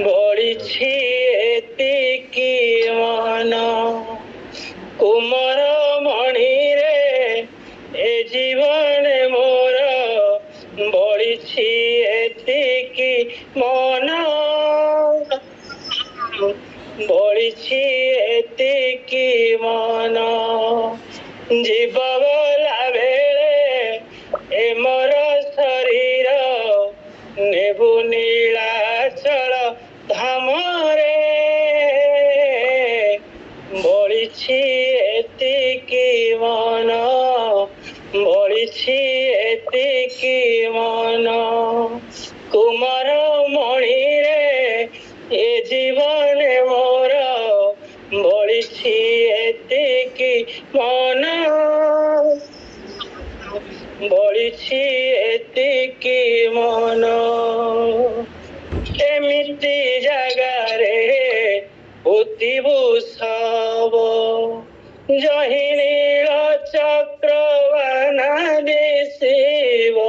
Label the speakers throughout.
Speaker 1: বলিছি এতিকি মন কুমার মণিরে এ জীবনে মোর বলিছি এতিকি মন বলিছি এতিকি মন জীব গলা ବେଳେ ଏ ମୋର ଶରୀର ନେବୁ ନୀଳାଚଳ ଧାମରେ ବଳିଛି ଏତିକି ମନ ବଳିଛି ଏତିକି ମନ କୁମାର ମଣିରେ ଏ ଜୀବନେ ମୋର ବଳିଛି ଏତିକି ମନ ବଳିଛି ଏତିକି ମନ ଏମିତି ଜାଗାରେ ପୋତିବୁ ଶବ ଯହି ନୀଳ ଚକ୍ରବାନା ଦିଶିବ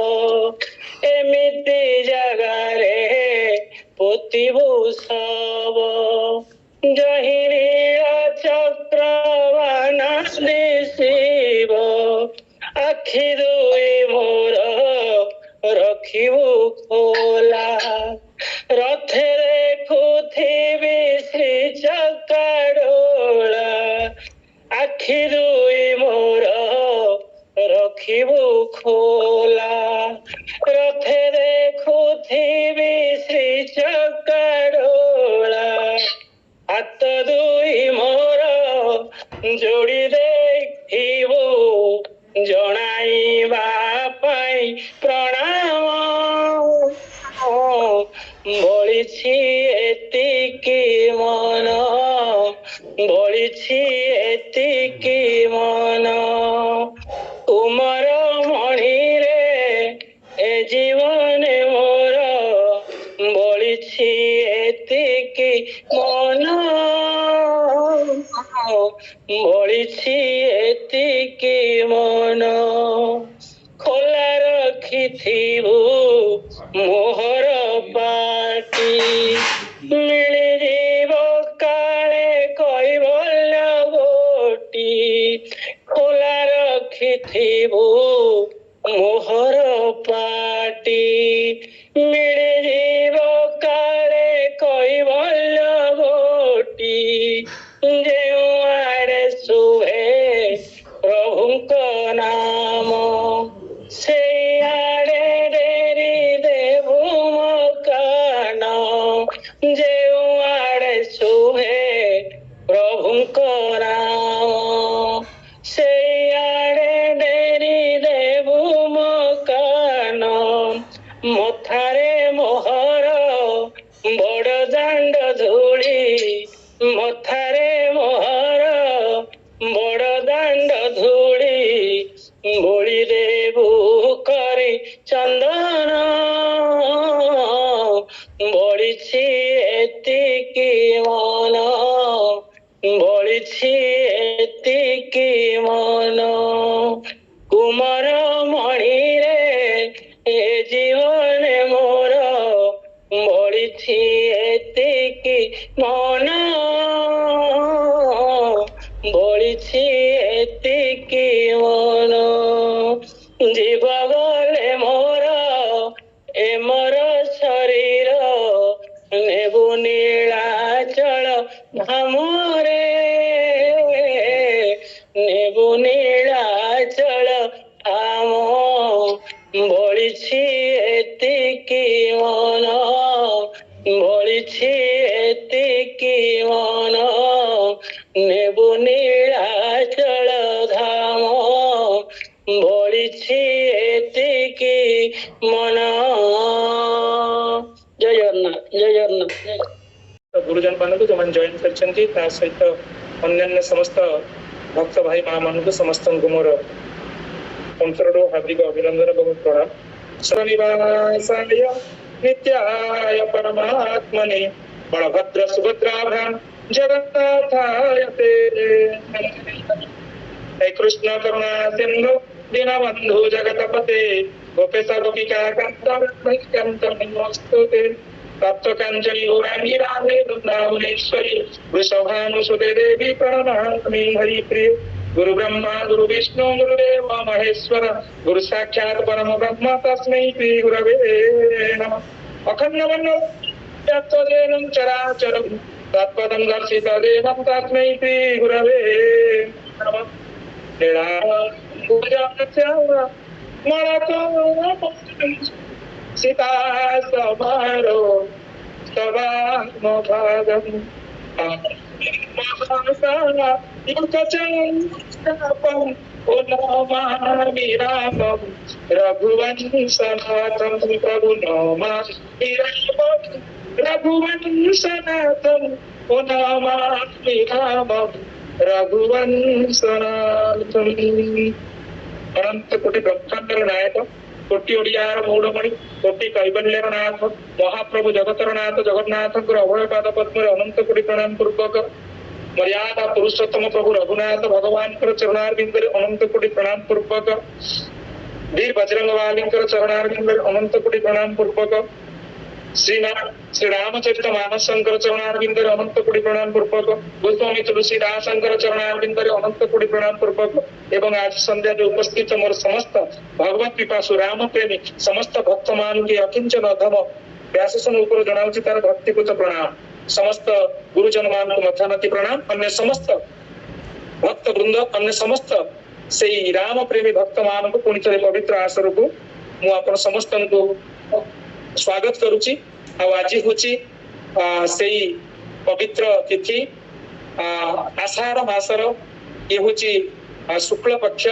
Speaker 1: ଏମିତି ଜାଗାରେ ପୋତିବୁ ଶବ ଯହି ନୀଳ ଚକ୍ରବାନା ଦିଶିବ ଆଖି ଦୁଇ ମୋର ରଖିବୁ ଖୋଲା ରଥେ ଦେଖୁଥିବି ଶ୍ରୀ ଚକାଡୋଳା ଆଖି ଦୁଇ ମୋର ରଖିବୁ ଖୋଲା ରଥେ ଦେଖୁଥିବି ଶ୍ରୀ ଚକାଡୋଳା ହାତ ଦୁଇ ମୋର ଯୋଡ଼ି ଦେଖିବୁ ଜଣାଇବା ପାଇଁ ପ୍ରଣାମ ବଳିଛି ଏତିକି ମନ ବଳିଛି ଏତିକି ମନ କୁମାର ମଣିରେ ଏ ଜୀବନେ ମୋର ବଳିଛି ଏତିକି ମନ ବଳିଛି ଏତିକି ମନ ଖୋଲା ରଖିଥିବୁ ମୋହର ପାଟି ମିଳିଯିବ କାଳେ କୈବଲ୍ୟ ଗୋଟି ଖୋଲା ରଖିଥିବୁ ମୋହର ପାଟି ମିଳିଯିବ କାଳେ କୈବଲ୍ୟ ଗୋଟି ଯେଉଁଆଡ଼େ ଶୁଭେ ପ୍ରଭୁଙ୍କ ନାମ ସେଇଆଡ଼େ ଡେରି ଦେବୁ ମୋ କାନ ଯେଉଁଆଡ଼େ ଶୁଭେ ପ୍ରଭୁଙ୍କ ନାମ ସେଇଆଡ଼େ ଡେରି ଦେବୁ ମୋ କାନ ମଥାରେ ମୋହର ବଡ଼ ଦାଣ୍ଡ ଧୂଳି ମଥାରେ ମୋହର ବଡ଼ ଦାଣ୍ଡ ଧୂଳି ବୋଳି ଦେବୁ କରି ଚନ୍ଦନ ବଳିଛି ଏତିକି ମନ ବଳିଛି ଏତିକି ମନ କୁମାର ମଣିରେ ଏ ଜୀବନେ ମୋର ବଳିଛି ଏତିକି ମନ ବଳିଛି ଏତିକି ମନ ଯିବ ଗଲେ ମୋର ଏ ମୋର ଶରୀର ନେବୁ ନୀଳାଚଳ ଧାମରେ ନେବୁ ନୀଳାଚଳ ଧାମ ବଳିଛି ଏତିକି ମନ ବଳିଛି ଏତିକି ମନ ନେବୁ ନୀଳାଚଳ ଧାମ ବଳିଛି ଏତିକି ମନ ଜୟ ଜଗନ୍ନାଥ ଜୟ ଜଗନ୍ନାଥ ଗୁରୁଜନ ମାନଙ୍କୁ ଯୋଉମାନେ ଜଏନ୍ କରିଛନ୍ତି ତା ସହିତ ଅନ୍ୟାନ୍ୟ ସମସ୍ତ ଭକ୍ତ ଭାଇ ମା ମାନଙ୍କୁ ସମସ୍ତଙ୍କୁ ମୋର ଅନ୍ତରରୁ ହାର୍ଦ୍ଦିକ ଅଭିନନ୍ଦନ ଏବଂ ପ୍ରଣାମ ଶ୍ରୀନିବାସାୟ ନିତ୍ୟାୟ ପରମାତ୍ମନେ ବଳଭଦ୍ର ସୁଭଦ୍ରାଭ୍ୟାମ୍ ଜଗନ୍ନାଥାୟ ତେ हे कृष्ण करुणा सिंधु दीनबंधु जगतपते गोपेश गोपिका कांतस्तुते तप्त कांचनी गौरांगी राधे वृंदावनेश्वरी वृषभानुसुते देवी प्रणमामि हरिप्रिय गुरु ब्रह्मा गुरु विष्णु गुरुदेव महेश्वर गुरु साक्षात् परम ब्रह्म तस्मै श्री गुरवे नमः। अखंडमण्डलं चराचरं तत्पदं दर्शितदेवं तस्मै श्री गुरवे नमः। सीता समारो सवामभागं रघुवंशनाथं प्रभु नमामि रघुवंशनाथं नमामि रघुवंशनाथं। अनंत कोटि ब्रह्मांडर नायक कोटि ओडियार मौड़मणि कोटि कैबल्यर नाथ महाप्रभु जगतर नाथ जगन्नाथ अभय पाद पद्म अनंत कोटि प्रणाम पूर्वक मर्यादा पुरुषोत्तम प्रभु रघुनाथ भगवान चरणारविंद अनंत कोटि प्रणाम पूर्वक वीर बजरंग वाली चरणारविंद अनंत कोटि प्रणाम पूर्वक श्री रामचरित मानस चरणारविंद अनंत कोटि प्रणाम पूर्वक गोस्वामी तुलसीदास चरणारविंद अनंत कोटि प्रणाम पूर्वक एवं आज संध्या उपस्थित मोर समस्त भगवत पिपासु राम प्रेमी समस्त भक्त मान के अकिंचन अधम व्यासन ऊपर जनाऊँ तार भक्तिपूत प्रणाम समस्त गुरुजन मान को मथानति प्रणाम अन्य समस्त भक्त वृंद अन्य समस्त से राम प्रेमी भक्त मान को पुणी थे पवित्र आसर को मु आप समस्त को स्वागत करुची। आज हूँ से पवित्र तिथि आषाढ़ मासर ये हूँ शुक्ल पक्ष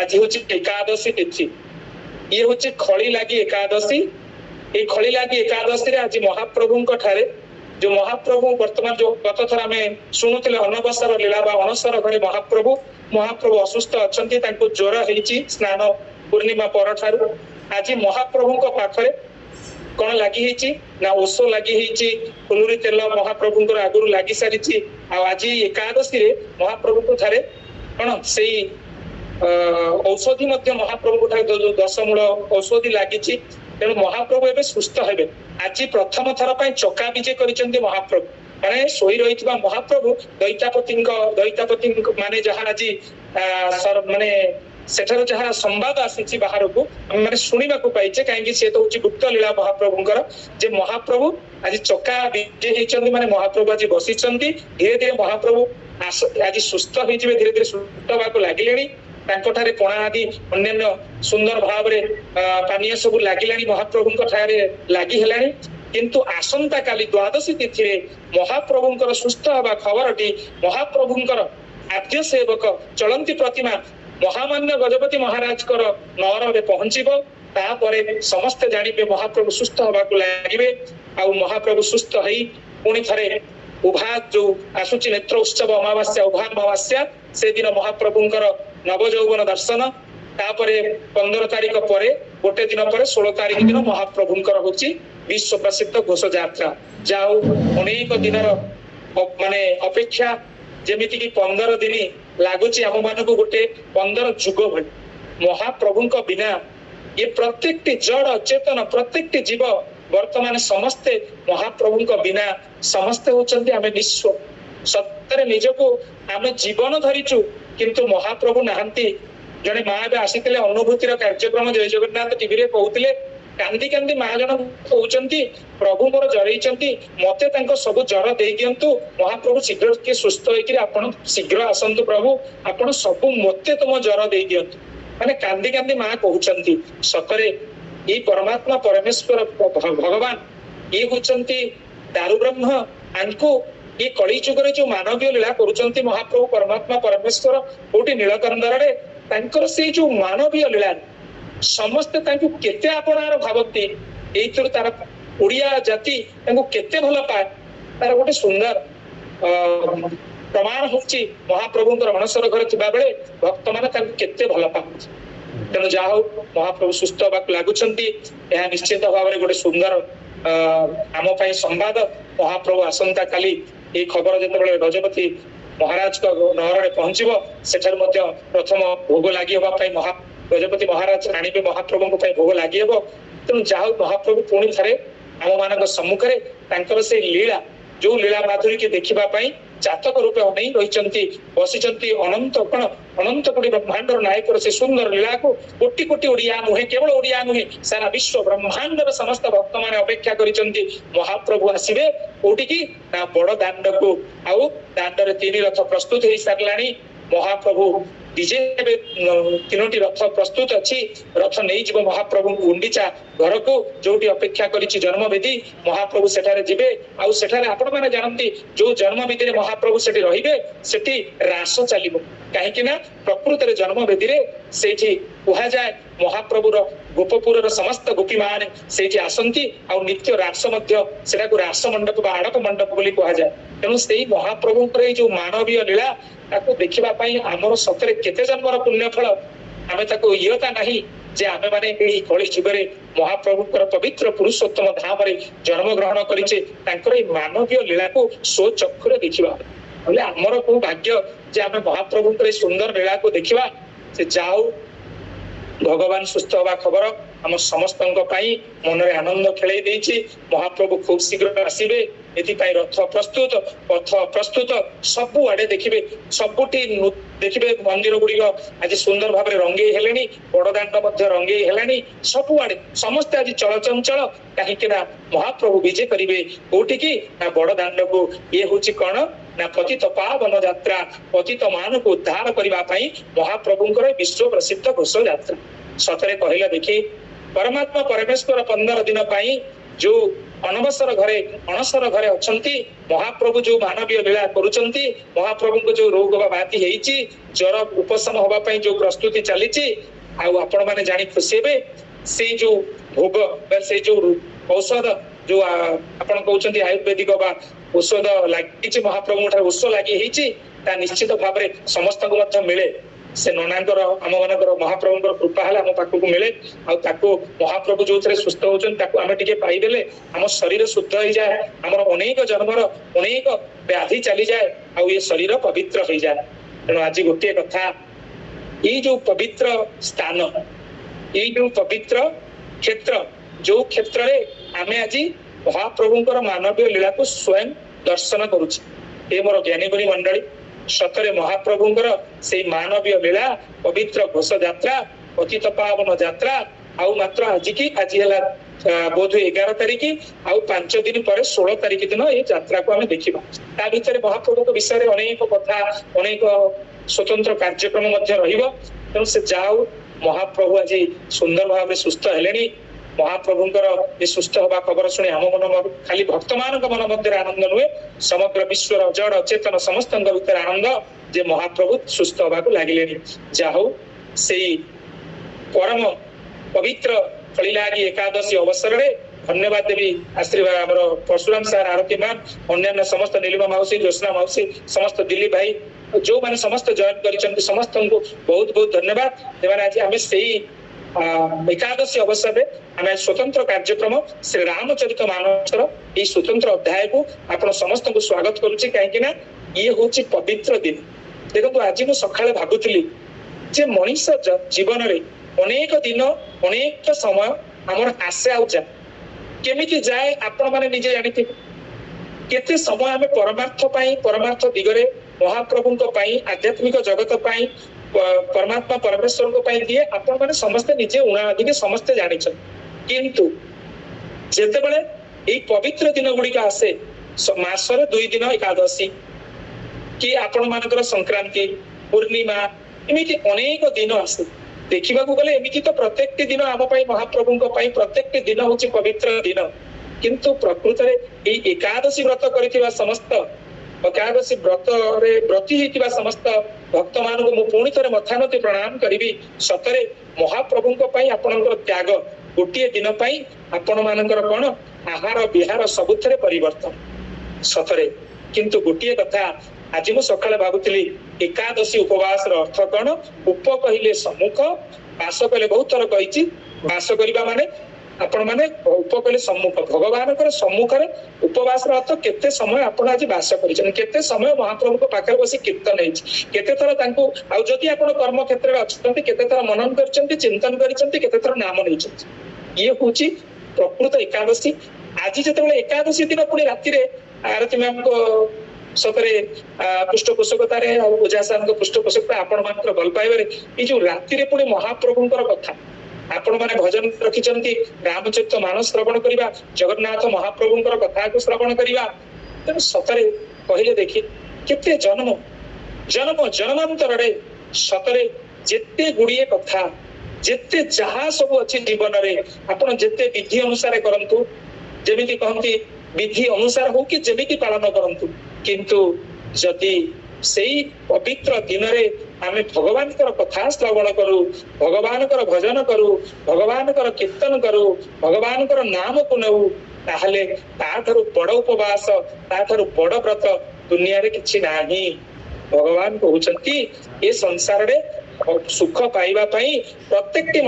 Speaker 1: आज हूँ एकादशी तिथि ये हूँ खड़ी लगी एकादशी ये खड़ी लगी एकादशी आज महाप्रभु ठारे जो महाप्रभु वर्तमान जो गत थर आम शुणुले अनबसर लीला अणसर घरे महाप्रभु असुस्थ अच्छा ज्वर होती स्नान पूर्णिमा पर आज महाप्रभु पाखरे कौन लगी ना ओष लगी फुलुरी तेल महाप्रभु आगुरी लगी सारी आज एकादशी महाप्रभु को ठारे कौन से औषधि महाप्रभु ठारे 10 मूल औषधि लगी तेणु महाप्रभु एवं सुस्थ हेबे। आज प्रथम थर पर चका विजय कर महाप्रभु माने शोई रही महाप्रभु दैतापति माने जहाँ आज माने सेठार जहाँ संवाद आसी बाहर को मैंने शुणा पाइचे कहीं सी तो गुप्त लीला महाप्रभुंर जे महाप्रभु आज चका विजय होती माने महाप्रभु आज बसी धीरे धीरे महाप्रभु आज सुस्थ हो धीरे धीरे सुस्थ होगा लगिले पणा आदि अन्य सुंदर भाव पानीय सब लगिला महाप्रभु लगी किंतु आसंता काली द्वादशी तिथि महाप्रभुंर सुस्थ हवा खबरटी महाप्रभुंर आद्य सेवक चलंती प्रतिमा महामान्य गजपति महाराज नगर में पहुंचब समस्ते जानिबे महाप्रभु सुस्थ हवा लगे आ महाप्रभु सुस्थ हो पुणी थे उभा जो आसुची नेत्र उत्सव अमावास्या उभा अमावास्या से दिन महाप्रभुंर नवजौवन दर्शन तापर 15 तारिख पर गोटे दिन पर 16 तारिख दिन महाप्रभुंर होची विश्व प्रसिद्ध घोष यात्रा जाऊ अनेक दिन माने अपेक्षा जेमिति कि 15 दिन लगुच आम मान को गोटे 15 जुग भली महाप्रभु बिना ये प्रत्येक जड़ चेतन प्रत्येक जीव वर्तमान समस्ते महाप्रभु बिना समस्ते होचंती आमे निस्व सत्य निजको आमे जीवन धरीचु किंतु महाप्रभु नहांती जने माँ भी आसीते अनुभूतिर कार्यक्रम जय जगन्नाथ टीवी रे कहते कांदी कांदी माँ जन कहते प्रभु मोर जरई मते सब जर दे दिंतु महाप्रभु शीघ्र के सुस्थ होकर शीघ्र आसतु प्रभु आपण सब मते तुम जर दे दिंतु माने कांदी कांदी माँ कहते सतरे ये परमात्मा परमेश्वर भगवान ये होचंती दारु ब्रह्म आंको ये कली जुगरे जो मानवीय लीला करुचंती महाप्रभु परमात्मा परमेश्वर कोटी नीलकंदर तांकर से जो मानवीय लीला समस्ते तांको केते आपणार भावती एथुर तार ओडिया जाति तांको केते भल पाए तार गोटे सुंदर प्रमाण होची महाप्रभुंकर अणसर घर थिबा बेले भक्त माने तांको केते भल पाए तेणु जाओ महाप्रभु सुस्थ होगा लगुंट यह निश्चित भाव में गोटे सुंदर आम संवाद महाप्रभु आसंता काली ये खबर जो गजपति महाराज नगर में पहुंचब से प्रथम भोग लगी महाप्रभु गजपति महाराज आनिबे महाप्रभु भोग लगे तेणु जहा महाप्रभु पुणी थे आम मान सम्मुखें तांकर से लीला जो लीला माधुरी के देखा जातक रूपे अनेई रही बसी अनंत कण अनंत कोटी ब्रह्मांड नायक से सुंदर लीला को कोटि कोटि ओडिया नुहे केवल ओडिया नुहे सारा विश्व ब्रह्मांड समस्त भक्त मान अपेक्षा करिसेंती महाप्रभु आसीबे कोटिकी ना बड़ दांड को आउ दांडरे 3 रथ प्रस्तुत हो सारलानी महाप्रभु डीजे तीनोटी रथ प्रस्तुत अच्छी रथ नहीं जीव महाप्रभु गुंडीचा घर को जो अपेक्षा करिछि जन्मवेदी महाप्रभु सेठारे जिबे आउ सेठारे आपण माने जानती जो जन्मवेदी रे महाप्रभु सेठी रहिबे सेठी रास चलिबो काहेकि ना प्रकृत रे जन्मवेदी रे सेठी कुहा जाय महाप्रभुर गोपपुर समस्त गोपी मान सेठी आसंती आउ नित्य रास मध्य सेटा को रास मंडप बा आड़प मंडप बोली कुहा जाय तेणु सेही महाप्रभु जो मानवीय लीला ताको देखिबा पई हमर सतरे केते जन्मर पुण्य फल आमे ताको इयता नाही जे आमे माने एही कଳି जुगरे महाप्रभुकर पवित्र पुरुषोत्तम धाम रे जन्म ग्रहण करिचे तांकर ए मानवीय लीला को सो चक्षुरे देखिबा बोले हमर को भाग्य जे आमे महाप्रभुकर सुंदर लीला को देखिबा से जाऊ भगवान सुस्थ हवा खबर आम समस्त मन रे आनंद खेल महाप्रभु खूब शीघ्र आसबे एथिपाई रथ प्रस्तुत पथ प्रस्तुत सबु आड़े देखिबे सबुटी देखिबे मंदिर गुड़िक आज सुंदर भाव रंगे हेलेनी बड़दाण्ड मध्य रंगे हेलानी सबु आड़े समस्त आज चलचंचल कहीं महाप्रभु विजय करिवे कोठी की ना बड़दाण्ड को ये होची कौन ना पतित पावन यात्रा पतित मान को उद्धार करने महाप्रभुंकर विश्व प्रसिद्ध घोष यात्रा सतरे कहला देखी परमात्मा परमेश्वर 15 दिन जो अनवसर घरे अछंती महाप्रभु जो मानवीय लीला करुचंती महाप्रभु को जो रोग बाती हेची ज्वर उपशम होबा पई जो प्रस्तुति चलीची आपण माने जानी खुशी हेबे से जो भोग से जो औषध जो आपण कहउचंती आयुर्वेदिक बा औषध लागिची महाप्रभु ठार औषध लागि हेची ता निश्चित भाव रे समस्त को मध्य मिले से ननांकर आम मानकर महाप्रभुଙ୍କର कृपा है आम पाखक मिले महाप्रभु जो सुस्थ होते पाईदेले आम शरीर शुद्ध हो जाए आम अनेक जन्मर अनेक व्याधि चली जाए आ ये शरीर पवित्र हो जाए तेणु आज गोटे कथा ये जो पवित्र स्थान ये जो पवित्र क्षेत्र जो क्षेत्र में आम आज महाप्रभुଙ୍କର मानवीय लीला को स्वयं दर्शन करुचे ये मोर ज्ञानी मंडली सतरे महाप्रभुंकर से मानवीय लीला पवित्र घोष यात्रा पतित पावन यात्रा आउ मात्र आज की आज है बोध 11 तारिख आउ 5 दिन पर 16 तारिख दिन ये यात्रा को आम देखा ता भीतर महाप्रभु विषय अनेक कथा अनेक स्वतंत्र कार्यक्रम तेणु से जाऊ महाप्रभु आज सुंदर भाव सुस्थ हेले महाप्रभुंकर ये सुस्थ हवा खबर शुणी आम मन खाली भक्त मान मन मध्य आनंद नुहे समग्र विश्व जड़ अचेतन समस्त भीतर आनंद जे महाप्रभु सुस्थ हवा को लगिले जाहु से परम पवित्र फलिलागी एकादशी अवसर में धन्यवाद देवी आशीर्वाद आमर परशुराम सार आरती मान अन्य समस्त नीलिमा मौसी ज्योत्ना मौसी समस्त दिलीप भाई जो मैंने समस्त जॉइन कर समस्त को बहुत बहुत धन्यवाद जेमाने आज आम से एकादशी अवसर में आम स्वतंत्र कार्यक्रम श्री रामचरित मानसर ये स्वतंत्र अध्याय को आपण समस्त को स्वागत करुच्ची कहीं ये हूँ पवित्र दिन देखो आज मुझे सकाଳେ भावुली जे मनीष जीवन में अनेक दिन अनेक समय आमर आसे आउ जा केमिति जाए आपण माने निजे जानिथि केते समय आम परमार्थ दिगरे महाप्रभु आध्यात्मिक जगत परमात्मा परमेश्वर को दिए आपण माने समस्त निजे उणा अधिक समस्त जानी किंतु जेते बेले ए पवित्र दिन गुड़िक आसे मासर 2 दिन एकादशी कि आपण मानकर संक्रांति पूर्णिमा एमिति अनेक दिन आसे देखा गले एमिति तो प्रत्येक दिन आम महाप्रभु प्रत्येक दिन हूँ पवित्र दिन किंतु प्रकृत में एकादशी व्रत कर समस्त एकादशी व्रत व्रती होता समस्त भक्त मान को पुणी थे मथानति प्रणाम करी सतरे महाप्रभु आपणकर त्याग गोटे दिन आपण मानकर कौन आहार विहार सबुथे परिवर्तन सतरे किंतु गोटे कथा आज मु सकाଳେ भावुली एकादशी उपवास अर्थ कौन उप कहले सम्मुख बास कहले बहुत थर कही बास करने माने आपण माने उपकले सम्मुख भगवान सम्मुख उपवास अर्थ केते समय आपण आज बास कर केते समय महाप्रभु को पाखे बसी कीर्तन केते थर आ जदि आपण कर्म क्षेत्र में अच्छा केते थर मनन कर चिंतन कर थर नाम नहीं ये हूँ प्रकृत एकादशी आज जो एकादशी दिन पुणी राति आरती मैम को सतरे पृष्ठपोषकतार पूजा सार पृष्ठपोषकता आपण मान भल पाइबारे ये जो राति पुणी महाप्रभुंकर कथा आपण माने भजन रखिचंती रामचरित मानस श्रवण करिबा जगन्नाथ महाप्रभुंकर कथा को श्रवण करिबा तेणु सतरे कहले देखि केते जन्म जन्म जन्मांतर रे सतरे जेते गुड़िए कथा जेते जहा सब अछि जीवन रे आपण जेते विधि अनुसार करंतु जेमिति कहंती विधि अनुसार हो कि जेमिति पालन करंतु किंतु जदि सेई पवित्र दिन रे आमे भगवान कथा श्रवण करू भगवान भजन करू भगवान कीर्तन करू भगवान नाम को नऊ ताहले ताठरू बड़ उपवास ताठरू बड़ व्रत दुनिया रे किछि नाही। भगवान कहउचंती ए संसार रे सुख पाइबा पई प्रत्येकटी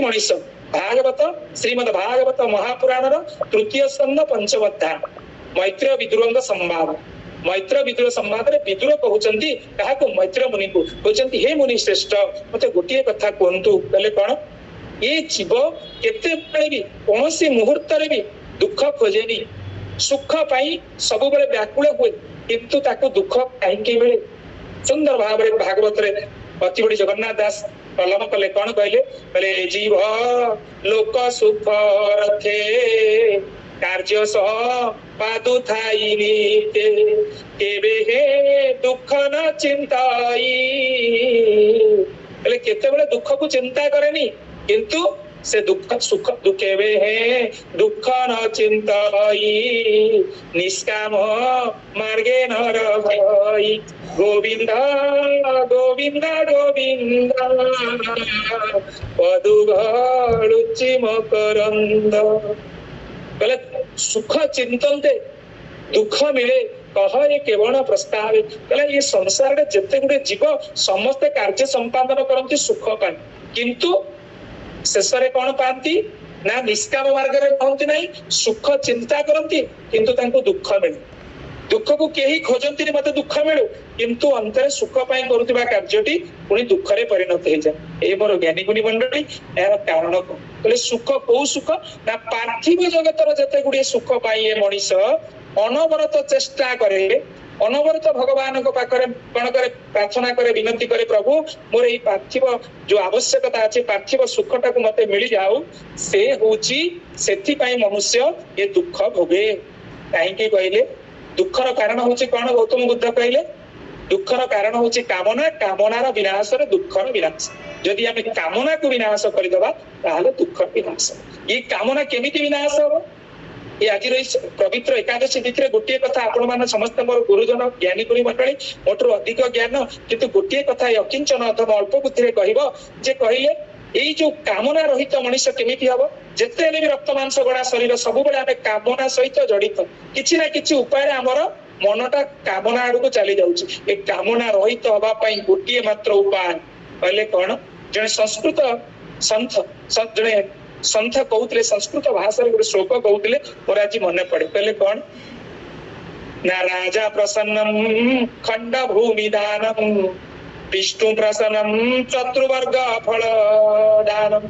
Speaker 1: मनीष भागवत श्रीमद् भागवत महापुराण तृतीय स्कंद पंचम अध्याय मैत्र विदुरंग संवाद मैत्र विदुर संवाद रे विदुर कहउचंती काहाको मैत्र मुनि को कहउचंती हे मुनि श्रेष्ठ मते गोटिए कथा कहंतु कहले कोन ये जीव केते बेले भी कोनोसी मुहूर्त रे भी दुख खोजेनी सुख पाई सब बेले व्याकुल होय किंतु ताको दुख काहे के बेले सुंदर भाव रे भागवत रे अति बड़ी जगन्नाथ दास कलम कले कौन कहले जीव लोक सुख रथे कार्य सह पादु थाई केबे हे दुख न चिंताई केते बेले दुख को चिंता करेनी किंतु से दुख सुख दुखेबे हे दुख न चिंताई निष्काम मार्गे न रही गोविंद गोविंद गोविंद पदुगुचि मकरंद कहले सुख चिंतन दे दुख मिले कह ये केवल प्रस्ताव कहले ये संसार रे जते गुडे जीव समस्त कार्य संपादन करंती सुख पाए किंतु शेष रे कौन पाती ना निष्काम मार्ग रे कहती नहीं सुख चिंता करती किंतु तांको दुख मिले दुख को केही खोजंती मते दुख मिलू किंतु अंतरे सुख पाई करुवा कार्यटी पुणी दुख रे परिणत हो जाए ए मोर ज्ञानी गुणी मंडली यार कारण को कहले सुख को सुख ना पार्थिव जगतर जते गुडी सुख पाई ए मनीष अनवरत चेष्टा करे अनवरत भगवान को पाखरे कौन करे प्रार्थना करे विनती करे प्रभु मोर ये पार्थिव जो आवश्यकता अच्छे पार्थिव सुखटा को मते मिल जाऊ से होची सेथि पाई मनुष्य ये दुख भोगे काहे कहले दुखर कारण होची कौन गौतम बुद्ध कहले दुखर कारण होची कामना कामनार विनाश रे दुखर विनाश जदि आमे कामना को विनाश करदेबा ताहले दुखर विनाश ये कामना केमिति विनाश हो ये आज पवित्र एकादशी तिथि गोटे कथा आपण मान समस्त मोर गुरुजन ज्ञानी गुणी मंडली मोटर अधिक ज्ञान किंतु गोटे कथा अकिंचन अथवा अल्प बुद्धि कहब जे कहले यही जो कामना रहित मनुष्य केमिति हबो जेते भी रक्त मांस गड़ा शरीर सब बेले आमे कामना सहित जड़ित किछि ना किछि उपाय रे हमर मनटा कामना आडू को चली जाउछि ए कामना रहित हबा पई गोटे मात्र उपाय कहले कोन जने संस्कृत संत जने संत कहते संस्कृत भाषा गोटे श्लोक कहते मोर आज मन पड़े कहले कौन ना राजा प्रसन्नम खंड भूमि दानम विष्णु प्रसन्नम चतुर्वर्ग फल दानम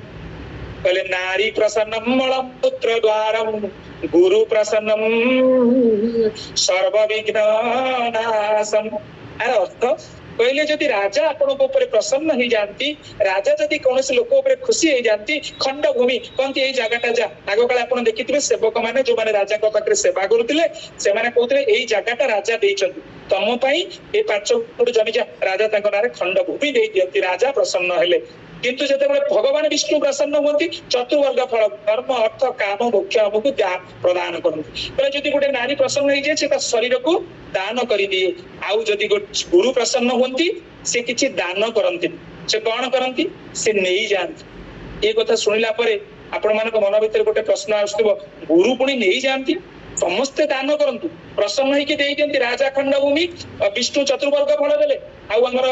Speaker 1: कहले नारी प्रसन्नम मलम पुत्र द्वारम गुरु प्रसन्नम सर्व विघ्न नाशम यार अर्थ कहले जदि राजा आपण ऊपर प्रसन्न हो जाती राजा जदि कौन लोक ऊपर खुशी हो जाती खंड भूमि कहती यही जगटा जा आग काले आप देखिए सेवक मैंने जो मैंने राजा पाखे सेवा करुले से कहते यही जगटा राजा देइछंती तम पाई ए 5 फुट जमी जा राजा ना खंड भूमि दे दियंती राजा प्रसन्न हेले किंतु जब भगवान विष्णु प्रसन्न होती चतुर्वर्ग फल धर्म अर्थ काम मोक्ष हमको प्रदान करते जदि गोटे नारी प्रसन्न हो जाए शरीर को दान कर दिए आउ जदि गुरु प्रसन्न होती से किसी दान करती से कौन करती से नहीं जाती ये कथा शुणिला आपण मान मन भर गोटे प्रश्न आसुव गुरु पुणी नहीं जाती ସମସ୍ତେ ଦାନ କରନ୍ତୁ, ପ୍ରସନ୍ନ ହେଇକି ଦେଇଦିଅନ୍ତି। ରାଜା ଖଣ୍ଡଭୂମି ବିଷ୍ଣୁ ଚତୁର୍ବର୍ଗ ଫଳ ଦେଲେ। ଆଉ ଆମର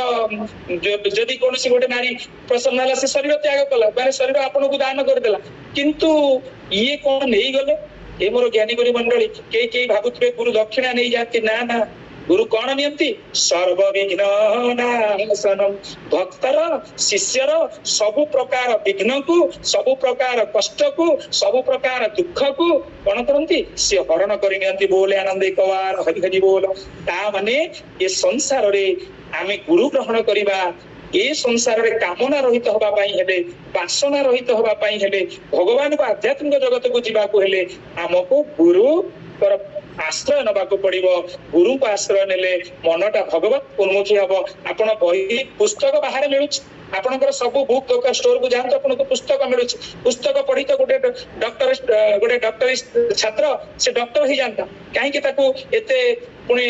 Speaker 1: ଯଦି କୌଣସି ଗୋଟେ ନାରୀ ପ୍ରସନ୍ନ ହେଲା, ସେ ଶରୀର ତ୍ୟାଗ କଲା, ମାନେ ଶରୀର ଆପଣଙ୍କୁ ଦାନ କରିଦେଲା, କିନ୍ତୁ ଇଏ କଣ ନେଇଗଲେ? ଏ ମୋର ଜ୍ଞାନୀ ଗୁରୁ ମଣ୍ଡଳୀ, କେହି ଭାବୁଥିବେ ଗୁରୁ ଦକ୍ଷିଣା ନେଇଯାଆନ୍ତି। ନା ନା, ଗୁରୁ କଣ ନିଅନ୍ତି? ସର୍ବବିଘ୍ନ ନାଶନମ୍। ଭକ୍ତର ଶିଷ୍ୟର ସବୁ ପ୍ରକାର ବିଘ୍ନକୁ, ସବୁ ପ୍ରକାର କଷ୍ଟକୁ, ସବୁ ପ୍ରକାର ଦୁଃଖକୁ କଣ କରନ୍ତି? ସିଏ ହରଣ କରି ନିଅନ୍ତି। ବୋଲେ ଆନନ୍ଦ ଏକବାର ହରି ହରି ବୋଲ। ତା ମାନେ ଏ ସଂସାରରେ ଆମେ ଗୁରୁ ଗ୍ରହଣ କରିବା, ଏ ସଂସାରରେ କାମନା ରହିତ ହବା ପାଇଁ ହେଲେ, ବାସନା ରହିତ ହବା ପାଇଁ ହେଲେ, ଭଗବାନଙ୍କ ଆଧ୍ୟାତ୍ମିକ ଜଗତକୁ ଯିବାକୁ ହେଲେ ଆମକୁ ଗୁରୁଙ୍କର ଆଶ୍ରୟ ନେବାକୁ ପଡିବ। ଗୁରୁଙ୍କ ଆଶ୍ରୟ ନେଲେ ମନଟା ଭଗବତ ଉନ୍ମୁଖୀ ହବ। ଆପଣ ବହି ପୁସ୍ତକ ବାହାରେ ମିଳୁଛି, ଆପଣଙ୍କର ସବୁ ବୁକ୍ ଦୋକାନ ଷ୍ଟୋରକୁ ଯାଆନ୍ତୁ, ଆପଣଙ୍କୁ ପୁସ୍ତକ ମିଳୁଛି। ପୁସ୍ତକ ପଢି ତ ଗୋଟେ ଡକ୍ଟରୀ ଛାତ୍ର ସେ ଡକ୍ଟର ହେଇଯାନ୍ତା, କାହିଁକି ତାକୁ ଏତେ ପୁଣି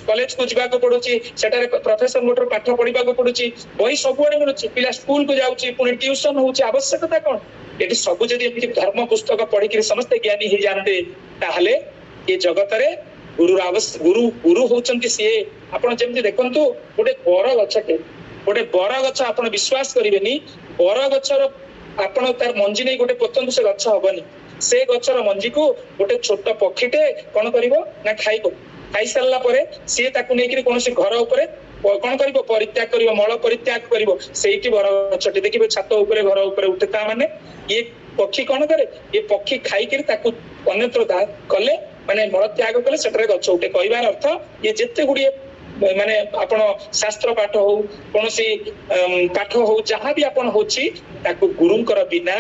Speaker 1: କଲେଜକୁ ଯିବାକୁ ପଡୁଛି, ସେଠାରେ ପ୍ରଫେସରଙ୍କଠାରୁ ପାଠ ପଢିବାକୁ ପଡୁଛି? ବହି ସବୁଆଡେ ମିଳୁଛି, ପିଲା ସ୍କୁଲକୁ ଯାଉଛି, ପୁଣି ଟ୍ୟୁସନ ହଉଛି, ଆବଶ୍ୟକତା କଣ? ଏଠି ସବୁ ଯଦି ଏମିତି ଧର୍ମ ପୁସ୍ତକ ପଢିକିରି ସମସ୍ତେ ଜ୍ଞାନୀ ହେଇଯାଆନ୍ତେ, ତାହେଲେ ଏ ଜଗତରେ ଗୁରୁ ହଉଛନ୍ତି ସିଏ। ଆପଣ ଯେମିତି ଦେଖନ୍ତୁ, ଗୋଟେ ବର ଗଛଟେ, ଗୋଟେ ବର ଗଛ, ଆପଣ ବିଶ୍ୱାସ କରିବେନି, ବର ଗଛର ଆପଣ ତାର ମଞ୍ଜି ନେଇ ଗୋଟେ ପୋତନ୍ତୁ, ସେ ଗଛ ହବନି। ସେ ଗଛର ମଞ୍ଜିକୁ ଗୋଟେ ଛୋଟ ପକ୍ଷୀଟେ କଣ କରିବ ନା ଖାଇବ। ଖାଇସାରିଲା ପରେ ସିଏ ତାକୁ ନେଇକିରି କୌଣସି ଘର ଉପରେ କଣ କରିବ? ପରିତ୍ୟାଗ କରିବ, ମଳ ପରିତ୍ୟାଗ କରିବ। ସେଇଠି ବର ଗଛଟି ଦେଖିବେ ଛାତ ଉପରେ, ଘର ଉପରେ ଉଠେ। ତା ମାନେ ଇଏ ପକ୍ଷୀ କଣ କରେ? ଏ ପକ୍ଷୀ ଖାଇକିରି ତାକୁ ଅନ୍ୟତ୍ର କଲେ, ମାନେ ମଳ ତ୍ୟାଗ କଲେ, ସେଠାରେ ଗଛ ଉଠେ। କହିବାର ଅର୍ଥ, ଇଏ ଯେତେ ଗୁଡିଏ ମାନେ ଆପଣ ଶାସ୍ତ୍ର ପାଠ ହଉ, କୌଣସି ପାଠ ହଉ, ଯାହାବି ଆପଣ ହଉଛି, ତାକୁ ଗୁରୁଙ୍କର ବିନା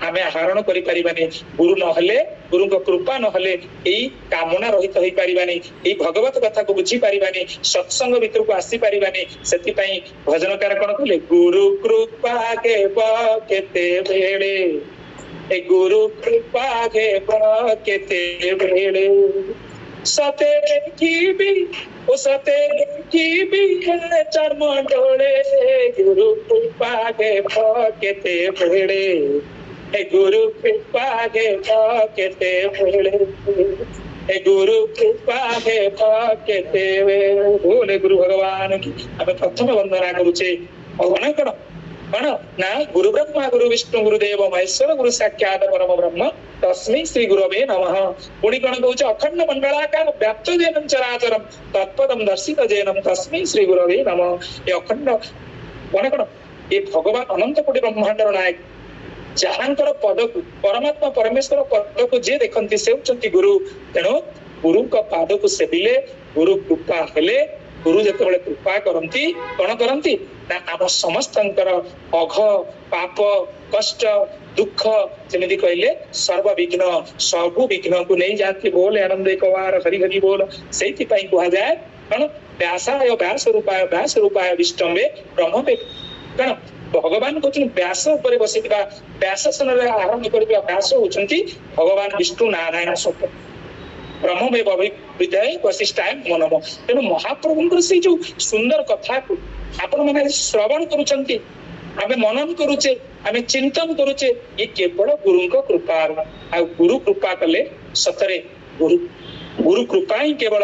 Speaker 1: ଆମେ ଆହରଣ କରିପାରିବାନି। ଗୁରୁ ନହେଲେ, ଗୁରୁଙ୍କ କୃପା ନହେଲେ ଏଇ କାମନା ରହିତ ହେଇପାରିବାନି, ଏଇ ଭଗବତ କଥାକୁ ବୁଝିପାରିବାନି, ସତ୍ସଙ୍ଗ ଭିତରକୁ ଆସିପାରିବାନି। ସେଥିପାଇଁ ଭଜନକାର କଣ କହିଲେ? ଗୁରୁ କୃପା କେବ କେତେବେଳେ, ଏ ଗୁରୁ କୃପା କେବ କେତେବେଳେ, ସତେ ଦେଖିବି ଓ ସତେ ଦେଖିବି ଚର୍ମ ଡୋଳେ, ଗୁରୁ କୃପା କେବ କେତେବେଳେ, ଏ ଗୁରୁ କୃପା କେବ କେତେବେଳେ, ଏ ଗୁରୁ କୃପା କେବ କେତେବେଳେ। ବୋଲେ ଗୁରୁ ଭଗବାନ କି ଆମେ ପ୍ରଥମେ ବନ୍ଦନା କରୁଛେ। ଭଗବାନ କଣ ନା ଗୁରୁ ବ୍ରହ୍ମା ଗୁରୁ ବିଷ୍ଣୁ ଗୁରୁ ଦେବ ମହେଶ୍ୱର ଗୁରୁ ସାକ୍ଷାତ ପରମ ବ୍ରହ୍ମ ତସ୍ମୈ ଶ୍ରୀ ଗୁରବେ ନମଃ। ପୁଣି କଣ କହୁଛି? ଅଖଣ୍ଡ ମଣ୍ଡଳାକାର ବ୍ୟାପ୍ତ ଜେନଂ ଚରାଚରମ୍ ତତ୍ପଦଂ ଦର୍ଶିତ ଜେନଂ ତସ୍ମୈ ଶ୍ରୀ ଗୁରବେ ନମଃ। ଏ ଅଖଣ୍ଡ କଣ? ଏ ଭଗବାନ ଅନନ୍ତ କୋଟି ବ୍ରହ୍ମାଣ୍ଡର ନାୟକ, ଯାହାଙ୍କର ପଦକୁ, ପରମାତ୍ମା ପରମେଶ୍ୱର ପଦକୁ ଯିଏ ଦେଖନ୍ତି ସେ ହଉଛନ୍ତି ଗୁରୁ। ତେଣୁ ଗୁରୁଙ୍କ ପାଦକୁ ସେବିଲେ, ଗୁରୁ କୃପା ହେଲେ, ଗୁରୁ ଯେତେବେଳେ କୃପା କରନ୍ତି, କଣ କରନ୍ତି ନା ଆମ ସମସ୍ତଙ୍କର ଅଘ ପାପ କଷ୍ଟ ଦୁଃଖ, ଯେମିତି କହିଲେ ସର୍ବବିଘ୍ନ, ସବୁ ବିଘ୍ନକୁ ନେଇ ଯାଆନ୍ତି। ବୋଲେ ଆନନ୍ଦ ଏକବାର ହରି ହରି ବୋଲ। ସେଇଥିପାଇଁ କୁହାଯାଏ କଣ? ବ୍ୟାସାୟ ବ୍ୟାସ ରୂପାୟ ବିଷ୍ଟମ୍ବେ ବ୍ରହ୍ମବେ। କଣ ଭଗବାନ କହୁଛନ୍ତି? ବ୍ୟାସ ଉପରେ ବସିଥିବା, ବ୍ୟାସାସନରେ ଆରମ୍ଭ କରିଥିବା ବ୍ୟାସ ହଉଛନ୍ତି ଭଗବାନ ବିଷ୍ଣୁ ନାରାୟଣ ସ୍ୱୟଂ। ବ୍ରହ୍ମମେବ ବିଦ୍ୟାୟ ବଶିଷ୍ଠାୟ ନମୋ ନମଃ। ତେଣୁ ମହାପ୍ରଭୁଙ୍କର ସେଇ ଯୋଉ ସୁନ୍ଦର କଥାକୁ ଆପଣ ମାନେ ଶ୍ରବଣ କରୁଛନ୍ତି, ଆମେ ମନନ କରୁଛେ, ଆମେ ଚିନ୍ତନ କରୁଛେ, ଏ କେବଳ ଗୁରୁଙ୍କ କୃପା। ଆଉ ଗୁରୁ କୃପା କଲେ ସତରେ ଗୁରୁ କୃପା ହିଁ କେବଳ।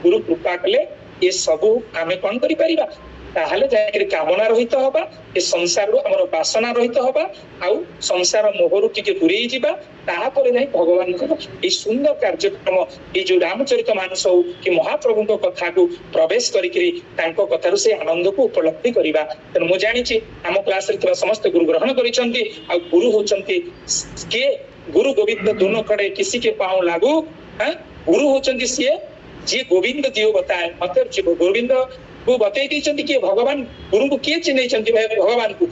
Speaker 1: ଗୁରୁ କୃପା କଲେ ଏ ସବୁ ଆମେ କଣ କରିପାରିବା? ତାହେଲେ ଯାଇକିରି କାମନା ରହିତ ହବା, ଏ ସଂସାରରୁ ଆମର ବାସନା ରହିତ ହବା, ଆଉ ସଂସାର ମୋହରୁ ଟିକେ ଦୂରେଇ ଯିବା। ତାପରେ ଯାଇ ଭଗବାନଙ୍କର ଏଇ ସୁନ୍ଦର କାର୍ଯ୍ୟକ୍ରମ, ଏଇ ଯୋଉ ରାମଚରିତ ମାନସ ହଉ କି ମହାପ୍ରଭୁଙ୍କ କଥାକୁ ପ୍ରବେଶ କରିକିରି ତାଙ୍କ କଥାରୁ ସେ ଆନନ୍ଦକୁ ଉପଲବ୍ଧି କରିବା। ତେଣୁ ମୁଁ ଜାଣିଛି ଆମ କ୍ଲାସରେ ଥିବା ସମସ୍ତେ ଗୁରୁ ଗ୍ରହଣ କରିଛନ୍ତି। ଆଉ ଗୁରୁ ହଉଛନ୍ତି କିଏ? ଗୁରୁ ଗୋବିନ୍ଦ ଦୁନୋ ଖଡେ କିସି କେ ପାଉଁ ଲାଗୁ। ଗୁରୁ ହଉଛନ୍ତି ସିଏ ଯିଏ ଗୋବିନ୍ଦ ଦିଓ ବତାଏ। ମତେ ଗୋବିନ୍ଦ କୁ ବତେଇ ଦେଇଛନ୍ତି କିଏ? ଭଗବାନ। ଗୁରୁଙ୍କୁ କିଏ ଚିହ୍ନେଇଛନ୍ତି? ଭଗବାନଙ୍କୁ।